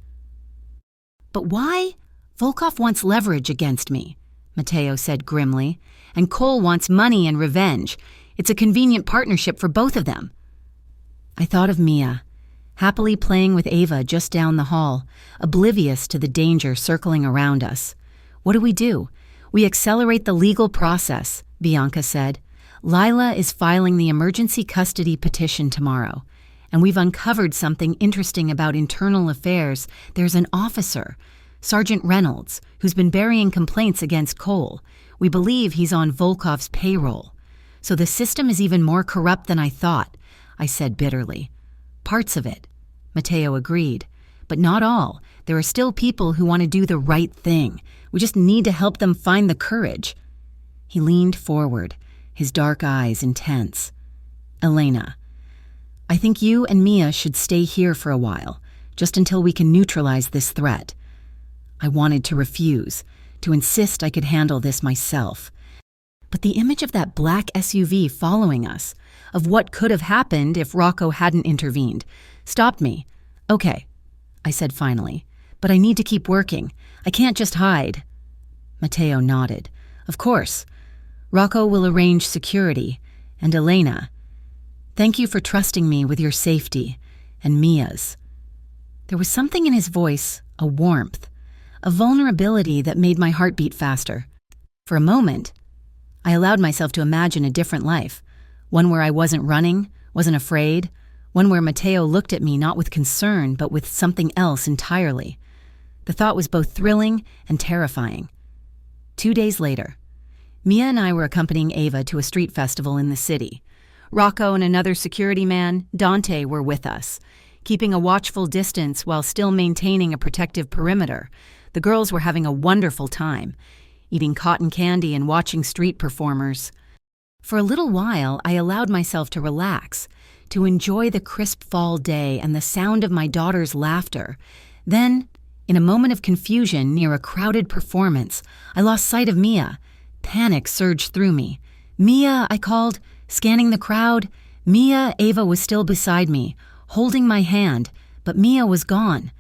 "But why? Volkov wants leverage against me," Matteo said grimly, "and Cole wants money and revenge. It's a convenient partnership for both of them." I thought of Mia, happily playing with Ava just down the hall, oblivious to the danger circling around us. "What do? We accelerate the legal process," Bianca said. "Lila is filing the emergency custody petition tomorrow, and we've uncovered something interesting about internal affairs. There's an officer, Sergeant Reynolds, who's been burying complaints against Cole. We believe he's on Volkov's payroll. So the system is even more corrupt than I thought," I said bitterly. "Parts of it," Matteo agreed, "but not all. There are still people who want to do the right thing. We just need to help them find the courage." He leaned forward, his dark eyes intense. "Elena, I think you and Mia should stay here for a while, just until we can neutralize this threat. I wanted to refuse, to insist I could handle this myself. But the image of that black SUV following us, of what could have happened if Rocco hadn't intervened, stopped me. Okay, I said finally, but I need to keep working. I can't just hide. Matteo nodded. Of course. Rocco will arrange security. And Elena, thank you for trusting me with your safety and Mia's. There was something in his voice, a warmth, a vulnerability that made my heart beat faster. For a moment, I allowed myself to imagine a different life, one where I wasn't running, wasn't afraid, one where Matteo looked at me not with concern but with something else entirely. The thought was both thrilling and terrifying. 2 days later, Mia and I were accompanying Ava to a street festival in the city. Rocco and another security man, Dante, were with us, keeping a watchful distance while still maintaining a protective perimeter. The girls were having a wonderful time, eating cotton candy and watching street performers. For a little while, I allowed myself to relax, to enjoy the crisp fall day and the sound of my daughter's laughter. Then, in a moment of confusion near a crowded performance, I lost sight of Mia. Panic surged through me. "Mia," I called, scanning the crowd. Mia, Ava was still beside me, holding my hand, but Mia was gone.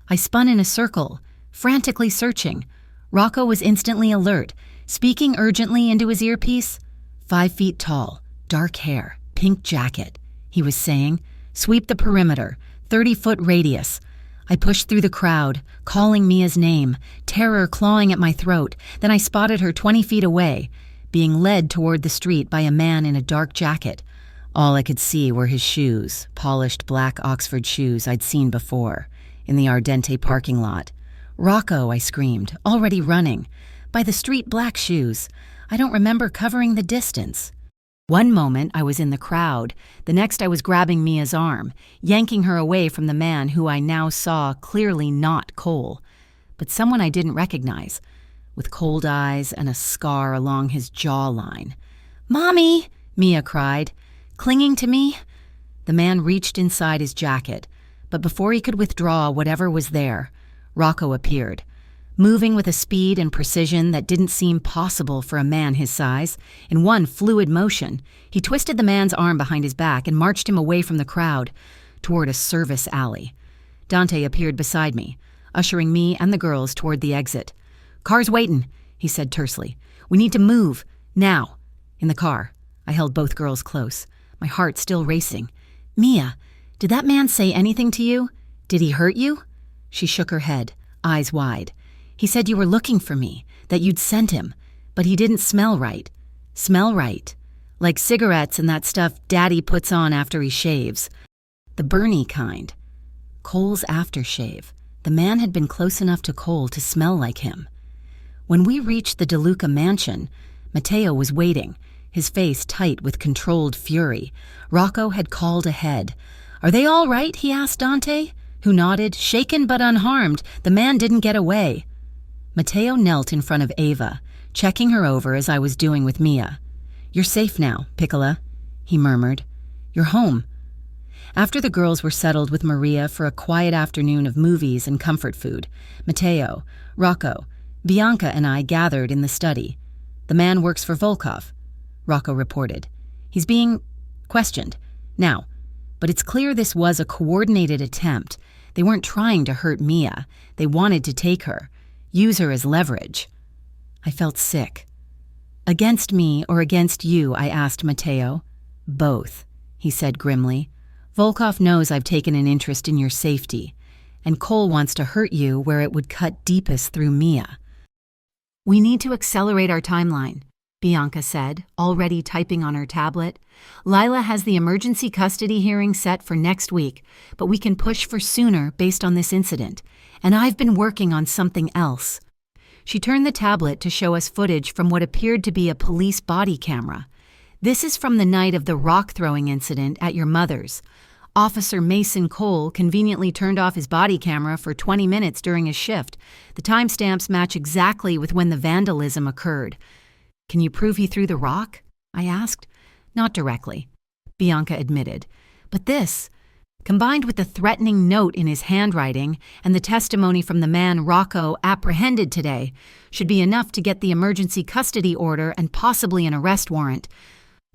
I spun in a circle, frantically searching. Rocco was instantly alert, speaking urgently into his earpiece. 5 feet tall, dark hair, pink jacket, he was saying. Sweep the perimeter, 30-foot radius. I pushed through the crowd, calling Mia's name, terror clawing at my throat. Then I spotted her 20 feet away, being led toward the street by a man in a dark jacket. All I could see were his shoes, polished black Oxford shoes I'd seen before, in the Ardente parking lot. "Rocco," I screamed, already running. "By the street black shoes. I don't remember covering the distance." One moment I was in the crowd, the next I was grabbing Mia's arm, yanking her away from the man who I now saw clearly not Cole, but someone I didn't recognize, with cold eyes and a scar along his jawline. "Mommy!" Mia cried, clinging to me. The man reached inside his jacket, but before he could withdraw whatever was there, Rocco appeared, moving with a speed and precision that didn't seem possible for a man his size. In one fluid motion, he twisted the man's arm behind his back and marched him away from the crowd, toward a service alley. Dante appeared beside me, ushering me and the girls toward the exit. "Car's waitin'," he said tersely. "We need to move, now." In the car, I held both girls close, my heart still racing. "Mia, did that man say anything to you? Did he hurt you?" She shook her head, eyes wide. "He said you were looking for me, that you'd sent him, but he didn't smell right." "Smell right? Like cigarettes and that stuff Daddy puts on after he shaves. The Bernie kind. Cole's aftershave. The man had been close enough to Cole to smell like him. When we reached the DeLuca mansion, Matteo was waiting, his face tight with controlled fury. Rocco had called ahead. "Are they all right?" he asked Dante, who nodded, shaken but unharmed. The man didn't get away. Matteo knelt in front of Ava, checking her over as I was doing with Mia. "You're safe now, Piccola," he murmured. "You're home." After the girls were settled with Maria for a quiet afternoon of movies and comfort food, Matteo, Rocco, Bianca and I gathered in the study. "The man works for Volkov," Rocco reported. "He's being questioned now, but it's clear this was a coordinated attempt. They weren't trying to hurt Mia. They wanted to take her, use her as leverage." I felt sick. "Against me or against you?" I asked Matteo. "Both," he said grimly. "Volkov knows I've taken an interest in your safety, and Cole wants to hurt you where it would cut deepest through Mia." "We need to accelerate our timeline," Bianca said, already typing on her tablet. "Lila has the emergency custody hearing set for next week, but we can push for sooner based on this incident. And I've been working on something else." She turned the tablet to show us footage from what appeared to be a police body camera. "This is from the night of the rock-throwing incident at your mother's. Officer Mason Cole conveniently turned off his body camera for 20 minutes during his shift. The timestamps match exactly with when the vandalism occurred." "Can you prove he threw the rock?" I asked. "Not directly," Bianca admitted, But this, combined with the threatening note in his handwriting and the testimony from the man Rocco apprehended today, should be enough to get the emergency custody order and possibly an arrest warrant.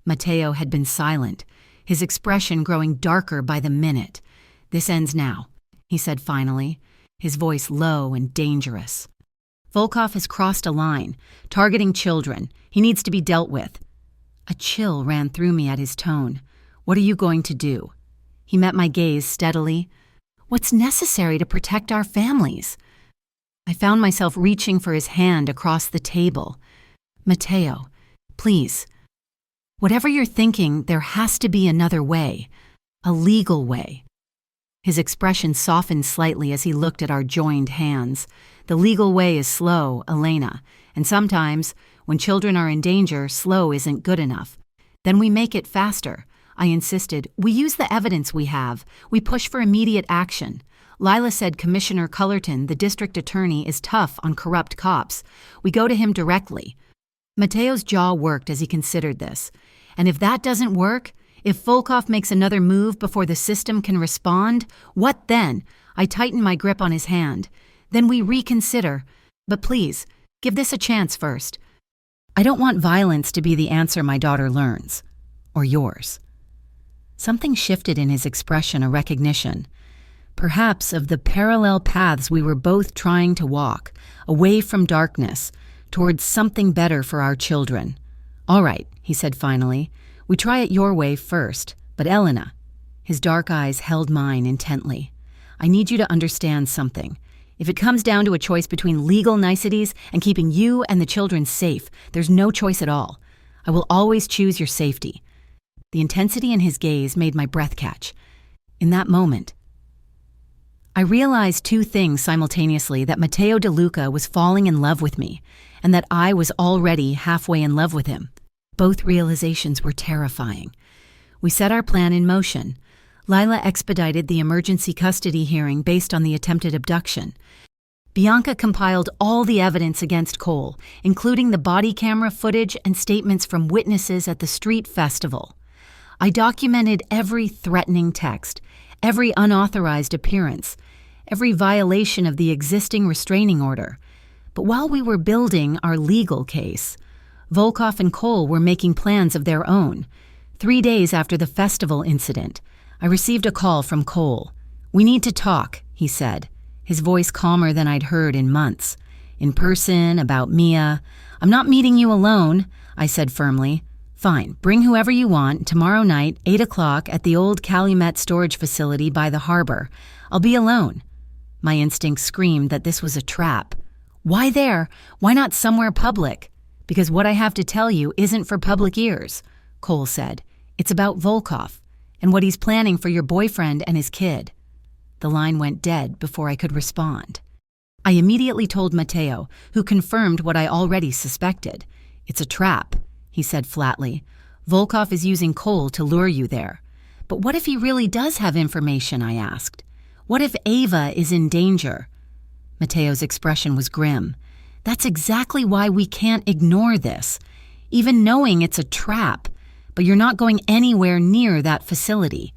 Matteo had been silent, his expression growing darker by the minute. "This ends now," he said finally, his voice low and dangerous. "Volkov has crossed a line, targeting children. He needs to be dealt with." A chill ran through me at his tone. "What are you going to do?" He met my gaze steadily. "What's necessary to protect our families?" I found myself reaching for his hand across the table. "Matteo, please. Whatever you're thinking, there has to be another way. A legal way." His expression softened slightly as he looked at our joined hands. "The legal way is slow, Elena, and sometimes, when children are in danger, slow isn't good enough. Then we make it faster," I insisted. "We use the evidence we have. We push for immediate action. Lila said Commissioner Cullerton, the district attorney, is tough on corrupt cops. We go to him directly." Matteo's jaw worked as he considered this. "And if that doesn't work, if Volkov makes another move before the system can respond, what then?" I tightened my grip on his hand. "Then we reconsider. But please, give this a chance first. I don't want violence to be the answer my daughter learns. Or yours." Something shifted in his expression, a recognition, perhaps of the parallel paths we were both trying to walk, away from darkness, towards something better for our children. "All right," he said finally. "We try it your way first. But Elena," his dark eyes held mine intently, "I need you to understand something. If it comes down to a choice between legal niceties and keeping you and the children safe, there's no choice at all. I will always choose your safety." The intensity in his gaze made my breath catch. In that moment, I realized two things simultaneously: that Matteo De Luca was falling in love with me, and that I was already halfway in love with him. Both realizations were terrifying. We set our plan in motion. Lila expedited the emergency custody hearing based on the attempted abduction. Bianca compiled all the evidence against Cole, including the body camera footage and statements from witnesses at the street festival. I documented every threatening text, every unauthorized appearance, every violation of the existing restraining order. But while we were building our legal case, Volkov and Cole were making plans of their own. 3 days after the festival incident, I received a call from Cole. "We need to talk," he said, his voice calmer than I'd heard in months. "In person, about Mia." "I'm not meeting you alone," I said firmly. "Fine, bring whoever you want, tomorrow night, 8 o'clock, at the old Calumet storage facility by the harbor. I'll be alone." My instinct screamed that this was a trap. "Why there? Why not somewhere public?" "Because what I have to tell you isn't for public ears," Cole said. "It's about Volkov and what he's planning for your boyfriend and his kid." The line went dead before I could respond. I immediately told Matteo, who confirmed what I already suspected. "It's a trap," he said flatly. "Volkov is using Cole to lure you there." "But what if he really does have information?" I asked. "What if Ava is in danger?" Matteo's expression was grim. "That's exactly why we can't ignore this, even knowing it's a trap. But you're not going anywhere near that facility."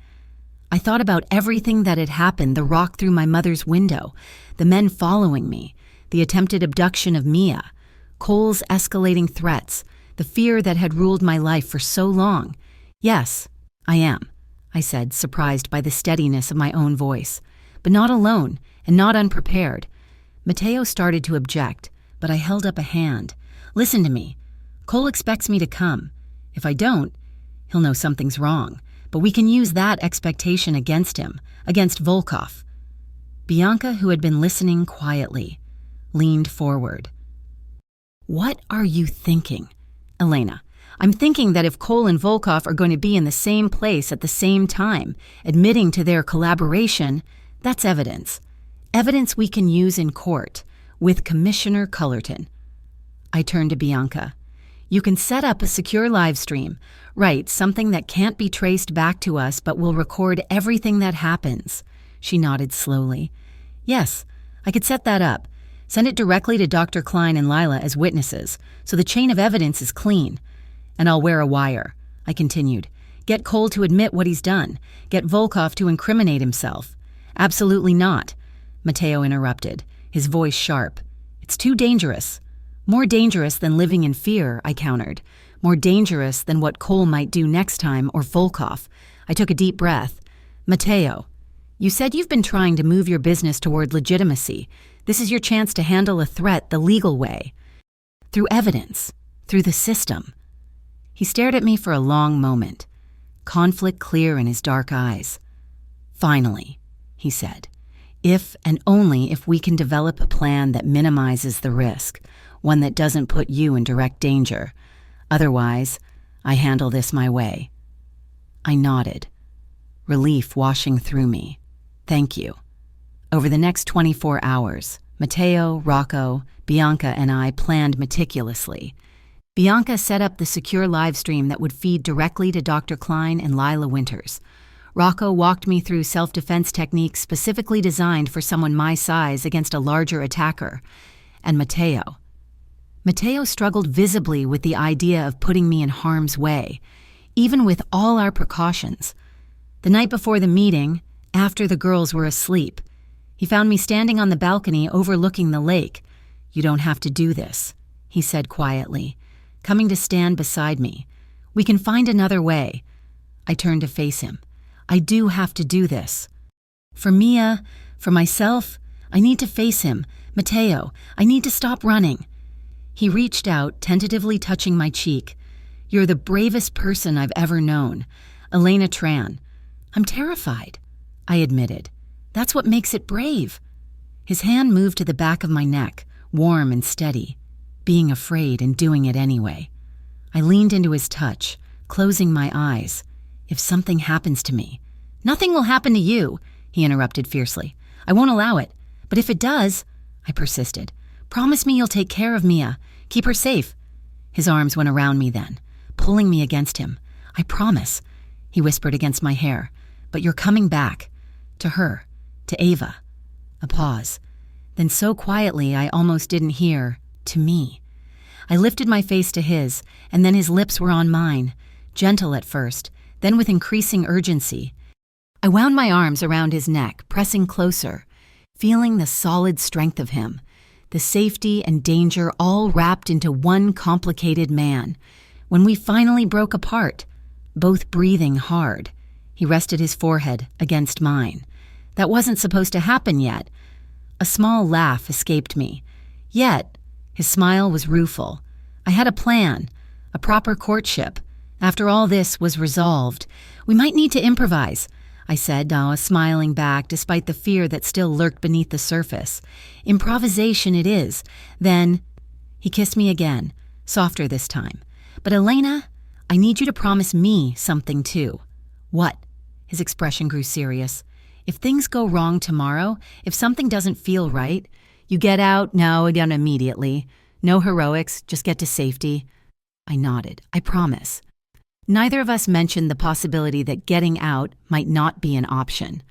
I thought about everything that had happened: the rock through my mother's window, the men following me, the attempted abduction of Mia, Cole's escalating threats, the fear that had ruled my life for so long. "Yes, I am," I said, surprised by the steadiness of my own voice. "But not alone, and not unprepared." Matteo started to object, but I held up a hand. "Listen to me. Cole expects me to come. If I don't, he'll know something's wrong. But we can use that expectation against him, against Volkov." Bianca, who had been listening quietly, leaned forward. "What are you thinking?" "Elena, I'm thinking that if Cole and Volkov are going to be in the same place at the same time, admitting to their collaboration, that's evidence. Evidence we can use in court, with Commissioner Cullerton." I turned to Bianca. "You can set up a secure live stream, right, something that can't be traced back to us but will record everything that happens." She nodded slowly. "Yes, I could set that up. Send it directly to Dr. Klein and Lila as witnesses, so the chain of evidence is clean. And I'll wear a wire," I continued, Get Cole to admit what he's done. Get Volkov to incriminate himself. Absolutely not, Matteo interrupted, his voice sharp. It's too dangerous. More dangerous than living in fear, I countered. More dangerous than what Cole might do next time, or Volkov. I took a deep breath. Matteo, you said you've been trying to move your business toward legitimacy. This is your chance to handle a threat the legal way. Through evidence. Through the system. He stared at me for a long moment, conflict clear in his dark eyes. Finally, he said, if and only if we can develop a plan that minimizes the risk, one that doesn't put you in direct danger. Otherwise, I handle this my way. I nodded, relief washing through me. Thank you. Over the next 24 hours, Matteo, Rocco, Bianca, and I planned meticulously. Bianca set up the secure live stream that would feed directly to Dr. Klein and Lila Winters. Rocco walked me through self-defense techniques specifically designed for someone my size against a larger attacker. And Matteo struggled visibly with the idea of putting me in harm's way, even with all our precautions. The night before the meeting, after the girls were asleep, he found me standing on the balcony overlooking the lake. You don't have to do this, he said quietly, coming to stand beside me. We can find another way. I turned to face him. I do have to do this. For Mia, for myself, I need to face him. Matteo, I need to stop running. He reached out, tentatively touching my cheek. You're the bravest person I've ever known. Elena Tran. I'm terrified, I admitted. That's what makes it brave. His hand moved to the back of my neck, warm and steady, being afraid and doing it anyway. I leaned into his touch, closing my eyes. If something happens to me. Nothing will happen to you, he interrupted fiercely. I won't allow it. But if it does, I persisted, promise me you'll take care of Mia. Keep her safe. His arms went around me then, pulling me against him. I promise, he whispered against my hair. But you're coming back. To her. To Ava. A pause. Then so quietly I almost didn't hear, to me. I lifted my face to his, and then his lips were on mine, gentle at first, then with increasing urgency. I wound my arms around his neck, pressing closer, feeling the solid strength of him, the safety and danger all wrapped into one complicated man. When we finally broke apart, both breathing hard, he rested his forehead against mine. That wasn't supposed to happen yet. A small laugh escaped me. Yet, his smile was rueful. I had a plan, a proper courtship. After all this was resolved, we might need to improvise, I said, now smiling back despite the fear that still lurked beneath the surface. Improvisation it is. Then, he kissed me again, softer this time. But Elena, I need you to promise me something too. What? His expression grew serious. If things go wrong tomorrow, if something doesn't feel right, you get out now again immediately. No heroics, just get to safety. I nodded. I promise. Neither of us mentioned the possibility that getting out might not be an option.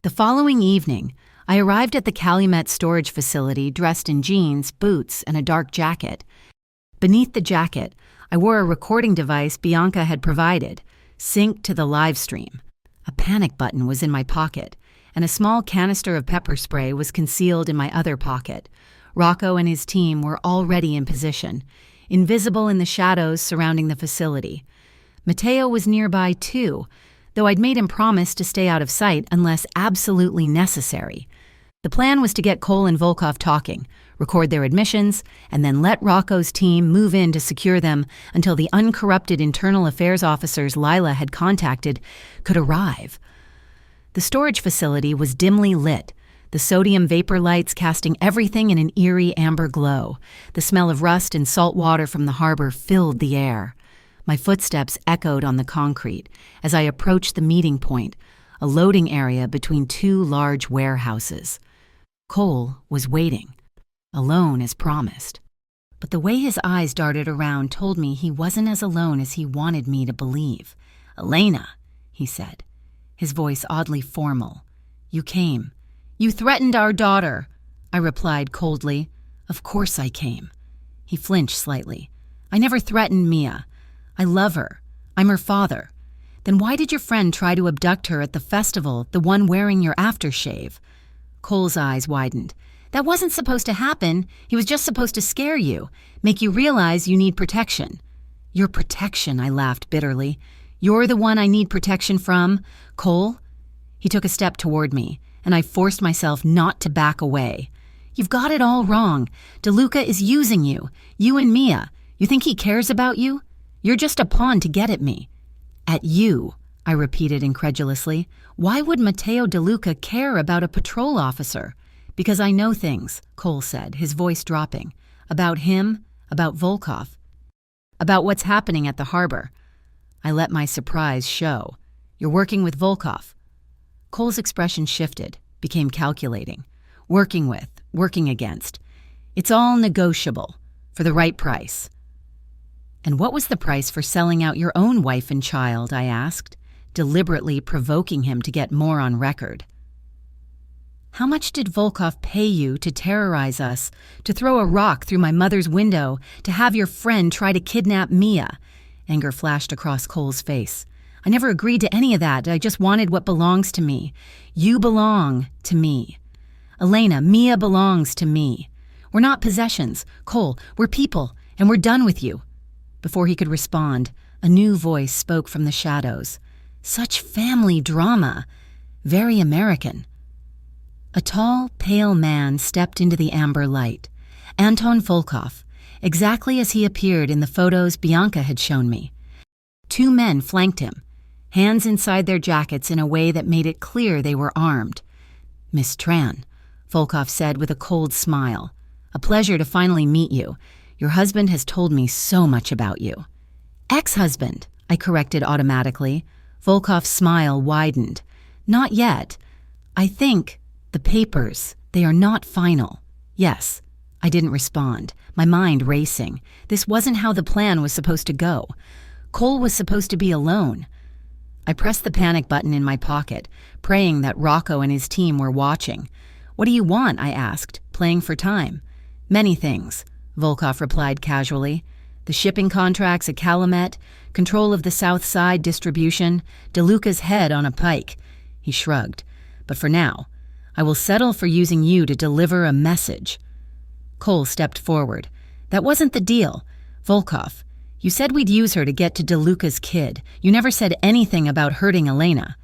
The following evening, I arrived at the Calumet storage facility dressed in jeans, boots, and a dark jacket. Beneath the jacket, I wore a recording device Bianca had provided, synced to the live stream. A panic button was in my pocket, and a small canister of pepper spray was concealed in my other pocket. Rocco and his team were already in position, invisible in the shadows surrounding the facility. Matteo was nearby too, though I'd made him promise to stay out of sight unless absolutely necessary. The plan was to get Cole and Volkov talking, record their admissions, and then let Rocco's team move in to secure them until the uncorrupted internal affairs officers Lila had contacted could arrive. The storage facility was dimly lit, the sodium vapor lights casting everything in an eerie amber glow. The smell of rust and salt water from the harbor filled the air. My footsteps echoed on the concrete as I approached the meeting point, a loading area between two large warehouses. Cole was waiting, alone as promised. But the way his eyes darted around told me he wasn't as alone as he wanted me to believe. "Elena," he said, his voice oddly formal. "You came. You threatened our daughter," I replied coldly. "Of course I came." He flinched slightly. "I never threatened Mia. I love her. I'm her father. Then why did your friend try to abduct her at the festival, the one wearing your aftershave? Cole's eyes widened. That wasn't supposed to happen. He was just supposed to scare you, make you realize you need protection. Your protection, I laughed bitterly. You're the one I need protection from, Cole? He took a step toward me, and I forced myself not to back away. You've got it all wrong. DeLuca is using you and Mia. You think he cares about you? You're just a pawn to get at me. At you, I repeated incredulously. Why would Matteo DeLuca care about a patrol officer? Because I know things, Cole said, his voice dropping. About him, about Volkov, about what's happening at the harbor. I let my surprise show. You're working with Volkov. Cole's expression shifted, became calculating. Working with, working against. It's all negotiable, for the right price. And what was the price for selling out your own wife and child, I asked, deliberately provoking him to get more on record. How much did Volkov pay you to terrorize us, to throw a rock through my mother's window, to have your friend try to kidnap Mia? Anger flashed across Cole's face. I never agreed to any of that. I just wanted what belongs to me. You belong to me. Elena, Mia belongs to me. We're not possessions. Cole, we're people, and we're done with you. Before he could respond, a new voice spoke from the shadows. Such family drama. Very American. A tall, pale man stepped into the amber light. Anton Volkov, exactly as he appeared in the photos Bianca had shown me. Two men flanked him, hands inside their jackets in a way that made it clear they were armed. Miss Tran, Volkov said with a cold smile. A pleasure to finally meet you. Your husband has told me so much about you. Ex-husband, I corrected automatically. Volkov's smile widened. Not yet. I think the papers, they are not final. Yes. I didn't respond, my mind racing. This wasn't how the plan was supposed to go. Cole was supposed to be alone. I pressed the panic button in my pocket, praying that Rocco and his team were watching. What do you want? I asked, playing for time. Many things, Volkov replied casually. The shipping contracts at Calumet, control of the South Side distribution, DeLuca's head on a pike. He shrugged. But for now, I will settle for using you to deliver a message. Cole stepped forward. That wasn't the deal. Volkov, you said we'd use her to get to DeLuca's kid. You never said anything about hurting Elena.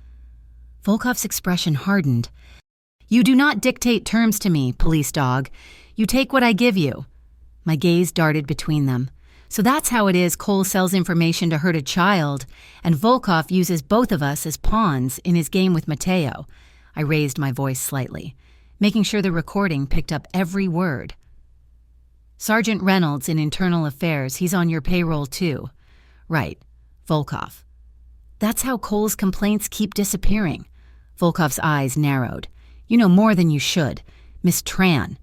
Volkov's expression hardened. You do not dictate terms to me, police dog. You take what I give you. My gaze darted between them. So that's how it is Cole sells information to hurt a child, and Volkov uses both of us as pawns in his game with Matteo. I raised my voice slightly, making sure the recording picked up every word. Sergeant Reynolds in Internal Affairs, he's on your payroll too. Right, Volkov. That's how Cole's complaints keep disappearing. Volkov's eyes narrowed. You know more than you should. Miss Tran.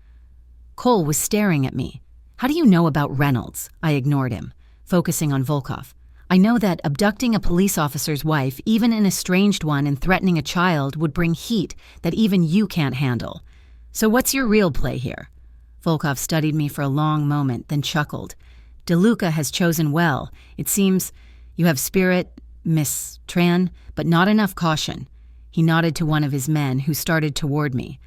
Cole was staring at me. How do you know about Reynolds? I ignored him, focusing on Volkov. I know that abducting a police officer's wife, even an estranged one, and threatening a child would bring heat that even you can't handle. So what's your real play here? Volkov studied me for a long moment, then chuckled. DeLuca has chosen well. It seems you have spirit, Miss Tran, but not enough caution. He nodded to one of his men, who started toward me.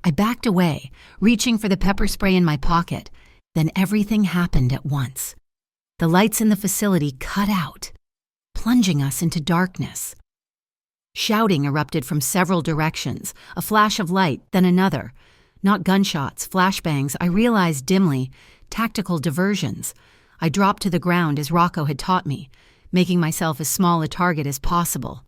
I backed away, reaching for the pepper spray in my pocket. Then everything happened at once. The lights in the facility cut out, plunging us into darkness. Shouting erupted from several directions, a flash of light, then another. Not gunshots, flashbangs, I realized dimly, tactical diversions. I dropped to the ground as Rocco had taught me, making myself as small a target as possible.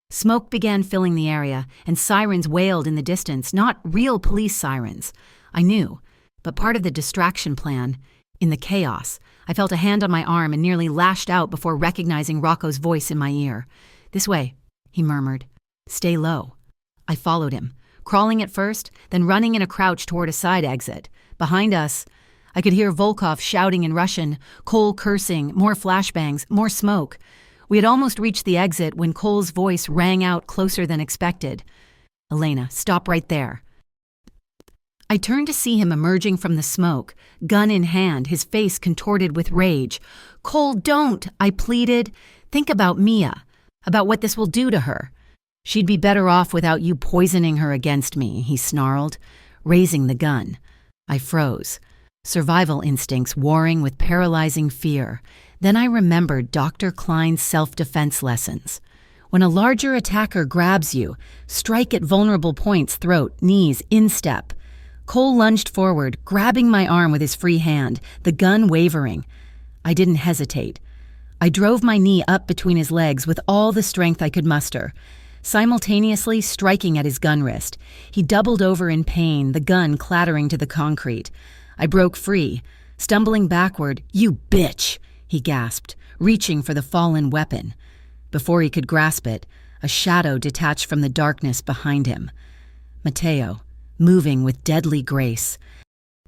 Smoke began filling the area, and sirens wailed in the distance, not real police sirens. I knew, but part of the distraction plan. In the chaos, I felt a hand on my arm and nearly lashed out before recognizing Rocco's voice in my ear. This way, he murmured. Stay low. I followed him, crawling at first, then running in a crouch toward a side exit. Behind us, I could hear Volkov shouting in Russian, Cole cursing, more flashbangs, more smoke. We had almost reached the exit when Cole's voice rang out closer than expected. Elena, stop right there. I turned to see him emerging from the smoke, gun in hand, his face contorted with rage. Cole, don't, I pleaded. Think about Mia. about what this will do to her. She'd be better off without you poisoning her against me, he snarled, raising the gun. I froze, survival instincts warring with paralyzing fear. Then I remembered Dr. Klein's self-defense lessons. When a larger attacker grabs you, strike at vulnerable points, throat, knees, instep. Cole lunged forward, grabbing my arm with his free hand, the gun wavering. I didn't hesitate. I drove my knee up between his legs with all the strength I could muster, simultaneously striking at his gun wrist. He doubled over in pain, the gun clattering to the concrete. I broke free, stumbling backward. "You bitch!" he gasped, reaching for the fallen weapon. Before he could grasp it, a shadow detached from the darkness behind him. Mateo, moving with deadly grace.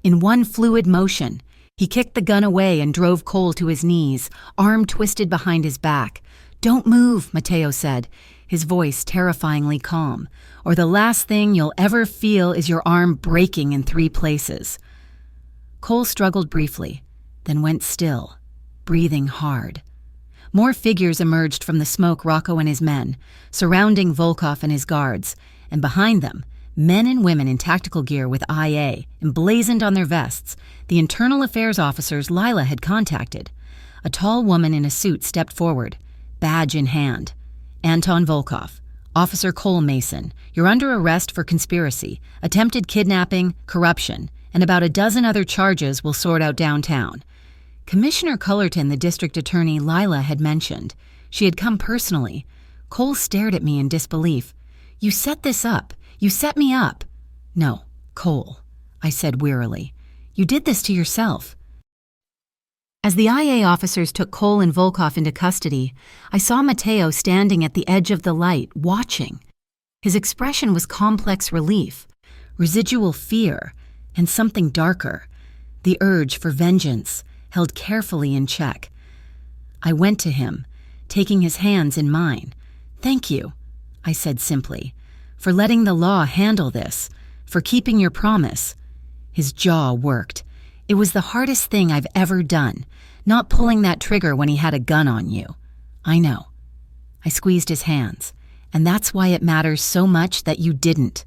In one fluid motion, he kicked the gun away and drove Cole to his knees, arm twisted behind his back. "Don't move," Mateo said, his voice terrifyingly calm, "or the last thing you'll ever feel is your arm breaking in 3 places. Cole struggled briefly, then went still, breathing hard. More figures emerged from the smoke, Rocco and his men, surrounding Volkov and his guards, and behind them, men and women in tactical gear with IA, emblazoned on their vests, the internal affairs officers Lila had contacted. A tall woman in a suit stepped forward, badge in hand. "Anton Volkov, Officer Cole Mason, you're under arrest for conspiracy, attempted kidnapping, corruption, and about a dozen other charges we'll sort out downtown." Commissioner Cullerton, the district attorney Lila had mentioned. She had come personally. Cole stared at me in disbelief. "You set this up. You set me up." "No, Cole," I said wearily. "You did this to yourself." As the IA officers took Cole and Volkov into custody, I saw Mateo standing at the edge of the light, watching. His expression was complex relief, residual fear, and something darker, the urge for vengeance, held carefully in check. I went to him, taking his hands in mine. "Thank you," I said simply, "for letting the law handle this, for keeping your promise." His jaw worked. It was the hardest thing I've ever done, not pulling that trigger when he had a gun on you. "I know." I squeezed his hands. "And that's why it matters so much that you didn't."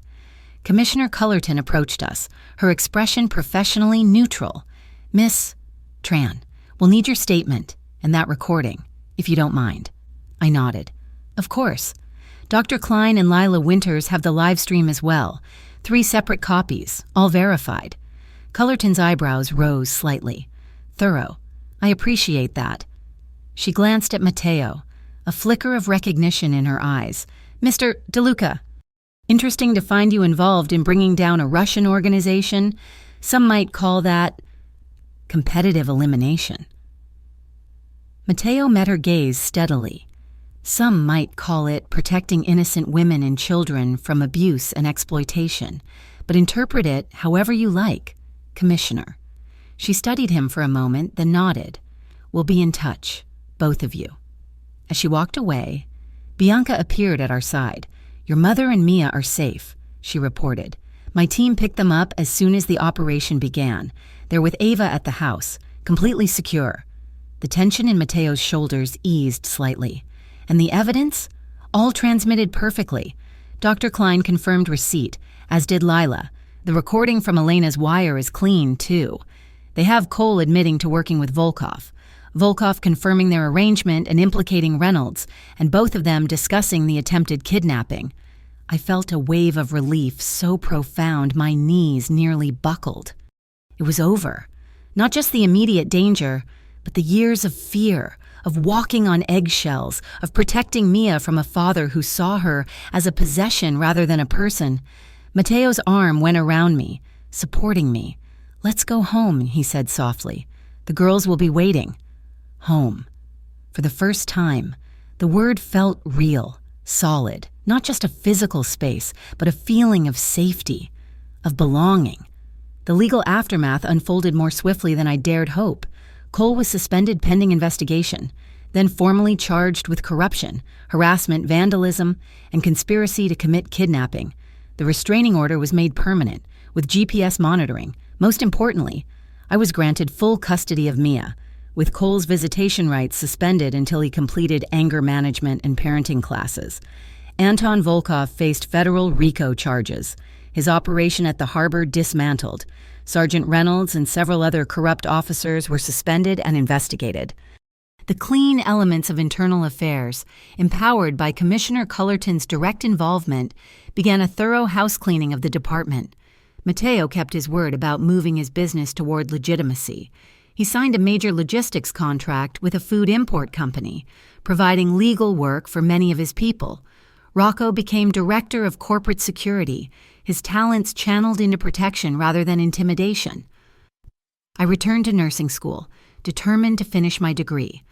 Commissioner Cullerton approached us, her expression professionally neutral. "Miss Tran, we'll need your statement and that recording, if you don't mind." I nodded. "Of course. Dr. Klein and Lila Winters have the live stream as well. 3 separate copies, all verified." Cullerton's eyebrows rose slightly. "Thorough. I appreciate that." She glanced at Mateo, a flicker of recognition in her eyes. "Mr. DeLuca, interesting to find you involved in bringing down a Russian organization. Some might call that competitive elimination." Mateo met her gaze steadily. "Some might call it protecting innocent women and children from abuse and exploitation, but interpret it however you like, Commissioner." She studied him for a moment, then nodded. "We'll be in touch, both of you." As she walked away, Bianca appeared at our side. "Your mother and Mia are safe," she reported. "My team picked them up as soon as the operation began. They're with Ava at the house, completely secure." The tension in Mateo's shoulders eased slightly. "And the evidence? All transmitted perfectly. Dr. Klein confirmed receipt, as did Lila. The recording from Elena's wire is clean, too. They have Cole admitting to working with Volkov, Volkov confirming their arrangement and implicating Reynolds, and both of them discussing the attempted kidnapping." I felt a wave of relief so profound my knees nearly buckled. It was over. Not just the immediate danger, but the years of fear, of walking on eggshells, of protecting Mia from a father who saw her as a possession rather than a person. Mateo's arm went around me, supporting me. "Let's go home," he said softly. "The girls will be waiting." Home. For the first time, the word felt real, solid, not just a physical space, but a feeling of safety, of belonging. The legal aftermath unfolded more swiftly than I dared hope. Cole was suspended pending investigation, then formally charged with corruption, harassment, vandalism, and conspiracy to commit kidnapping. The restraining order was made permanent, with GPS monitoring. Most importantly, I was granted full custody of Mia, with Cole's visitation rights suspended until he completed anger management and parenting classes. Anton Volkov faced federal RICO charges. His operation at the harbor dismantled. Sergeant Reynolds and several other corrupt officers were suspended and investigated. The clean elements of internal affairs, empowered by Commissioner Cullerton's direct involvement, began a thorough housecleaning of the department. Mateo kept his word about moving his business toward legitimacy. He signed a major logistics contract with a food import company, providing legal work for many of his people. Rocco became director of corporate security, his talents channeled into protection rather than intimidation. I returned to nursing school, determined to finish my degree.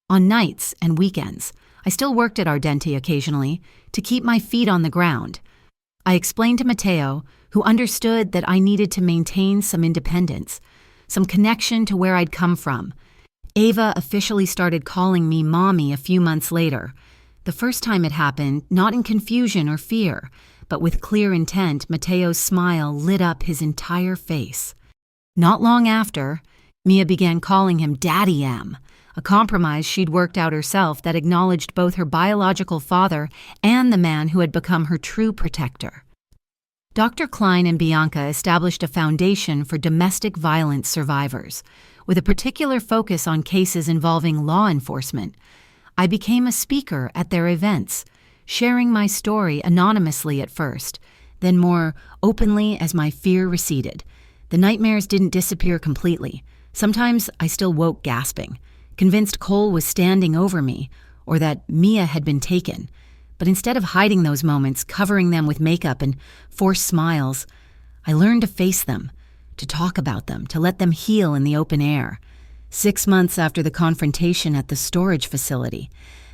On nights and weekends, I still worked at Ardente occasionally to keep my feet on the ground. I explained to Mateo, who understood that I needed to maintain some independence, some connection to where I'd come from. Ava officially started calling me Mommy a few months later. The first time it happened, not in confusion or fear, but with clear intent, Mateo's smile lit up his entire face. Not long after, Mia began calling him Daddy M, a compromise she'd worked out herself that acknowledged both her biological father and the man who had become her true protector. Dr. Klein and Bianca established a foundation for domestic violence survivors, with a particular focus on cases involving law enforcement. I became a speaker at their events, sharing my story anonymously at first, then more openly as my fear receded. The nightmares didn't disappear completely. Sometimes I still woke gasping, convinced Cole was standing over me, or that Mia had been taken. But instead of hiding those moments, covering them with makeup and forced smiles, I learned to face them, to talk about them, to let them heal in the open air. 6 months after the confrontation at the storage facility,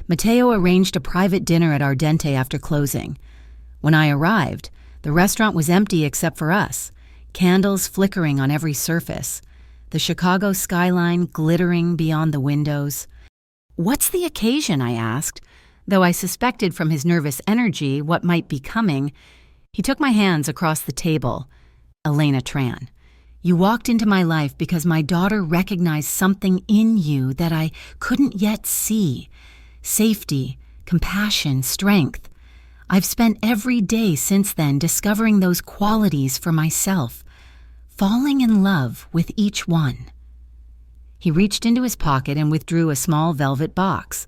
Mateo arranged a private dinner at Ardente after closing. When I arrived, the restaurant was empty except for us, candles flickering on every surface, the Chicago skyline glittering beyond the windows. "What's the occasion?" I asked. Though I suspected from his nervous energy what might be coming, he took my hands across the table. "Elena Tran, you walked into my life because my daughter recognized something in you that I couldn't yet see. Safety, compassion, strength. I've spent every day since then discovering those qualities for myself, falling in love with each one." He reached into his pocket and withdrew a small velvet box.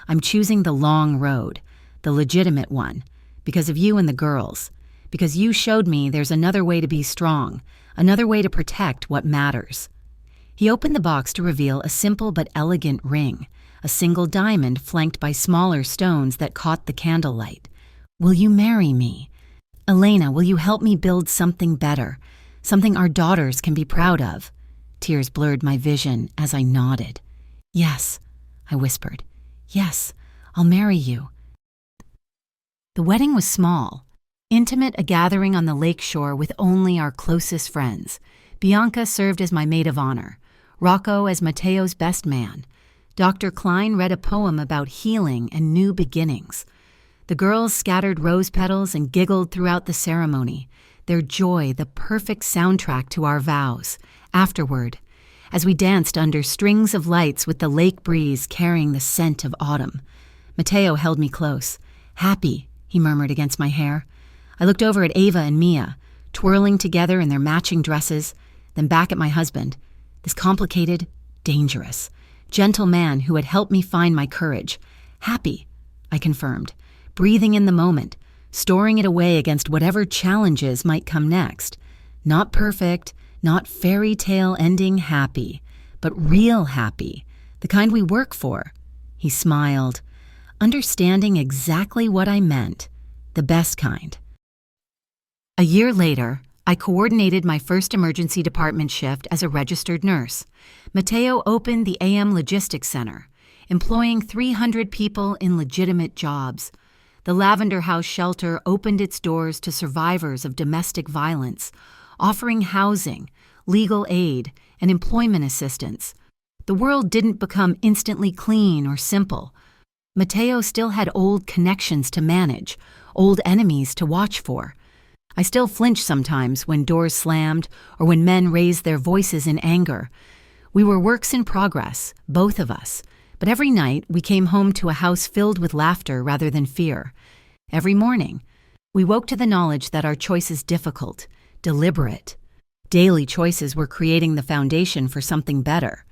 "I'm choosing the long road, the legitimate one, because of you and the girls, because you showed me there's another way to be strong, another way to protect what matters." He opened the box to reveal a simple but elegant ring, a single diamond flanked by smaller stones that caught the candlelight. "Will you marry me? Elena, will you help me build something better, something our daughters can be proud of?" Tears blurred my vision as I nodded. "Yes," I whispered. "Yes, I'll marry you." The wedding was small, intimate, a gathering on the lake shore with only our closest friends. Bianca served as my maid of honor, Rocco as Mateo's best man. Dr. Klein read a poem about healing and new beginnings. The girls scattered rose petals and giggled throughout the ceremony, their joy the perfect soundtrack to our vows. Afterward, as we danced under strings of lights with the lake breeze carrying the scent of autumn, Mateo held me close. "Happy," he murmured against my hair. I looked over at Ava and Mia, twirling together in their matching dresses, then back at my husband, this complicated, dangerous, gentle man who had helped me find my courage. "Happy," I confirmed, breathing in the moment, storing it away against whatever challenges might come next. Not perfect, not fairy tale ending happy, but real happy, the kind we work for. He smiled, understanding exactly what I meant, the best kind. A year later, I coordinated my first emergency department shift as a registered nurse. Mateo opened the AM Logistics Center, employing 300 people in legitimate jobs. The Lavender House shelter opened its doors to survivors of domestic violence, offering housing, legal aid, and employment assistance. The world didn't become instantly clean or simple. Mateo still had old connections to manage, old enemies to watch for. I still flinch sometimes when doors slammed or when men raised their voices in anger. We were works in progress, both of us, but every night we came home to a house filled with laughter rather than fear. Every morning, we woke to the knowledge that our choice is difficult, deliberate. Daily choices were creating the foundation for something better.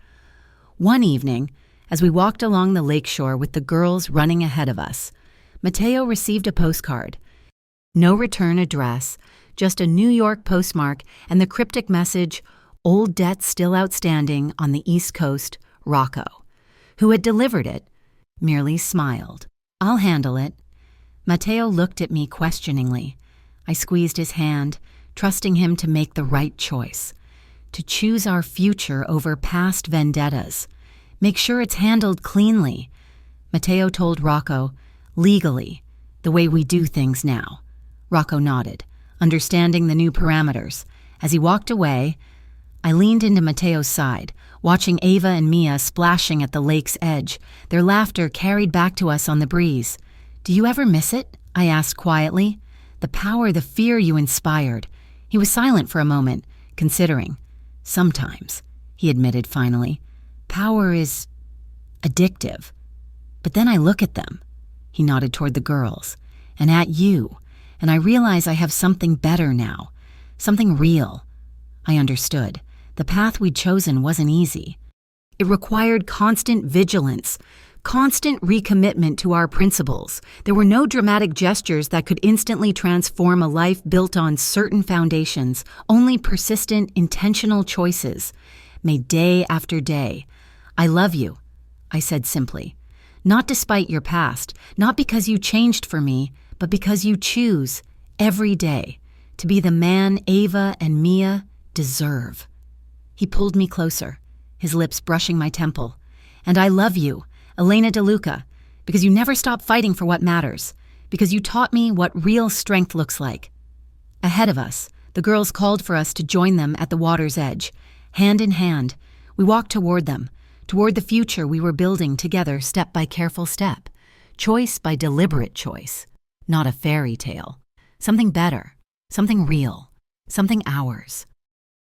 One evening, as we walked along the lakeshore with the girls running ahead of us, Mateo received a postcard. No return address, just a New York postmark and the cryptic message, "Old debt still outstanding on the East Coast, Rocco." Who had delivered it merely smiled. "I'll handle it." Mateo looked at me questioningly. I squeezed his hand, trusting him to make the right choice, to choose our future over past vendettas. Make sure it's handled cleanly. Mateo told Rocco, legally, the way we do things now. Rocco nodded, understanding the new parameters. As he walked away, I leaned into Mateo's side, watching Ava and Mia splashing at the lake's edge, their laughter carried back to us on the breeze. "Do you ever miss it?" I asked quietly. "The power, the fear you inspired." He was silent for a moment, considering. "Sometimes," he admitted finally. "Power is addictive. But then I look at them." He nodded toward the girls. "And at you. And I realize I have something better now. Something real." I understood. The path we'd chosen wasn't easy. It required constant vigilance, constant recommitment to our principles. There were no dramatic gestures that could instantly transform a life built on certain foundations, only persistent, intentional choices, made day after day. "I love you," I said simply. "Not despite your past, not because you changed for me, but because you choose, every day, to be the man Ava and Mia deserve." He pulled me closer, his lips brushing my temple. "And I love you, Elena DeLuca, because you never stop fighting for what matters, because you taught me what real strength looks like." Ahead of us, the girls called for us to join them at the water's edge. Hand in hand, we walked toward them, toward the future we were building together step by careful step, choice by deliberate choice. Not a fairy tale. Something better, something real, something ours.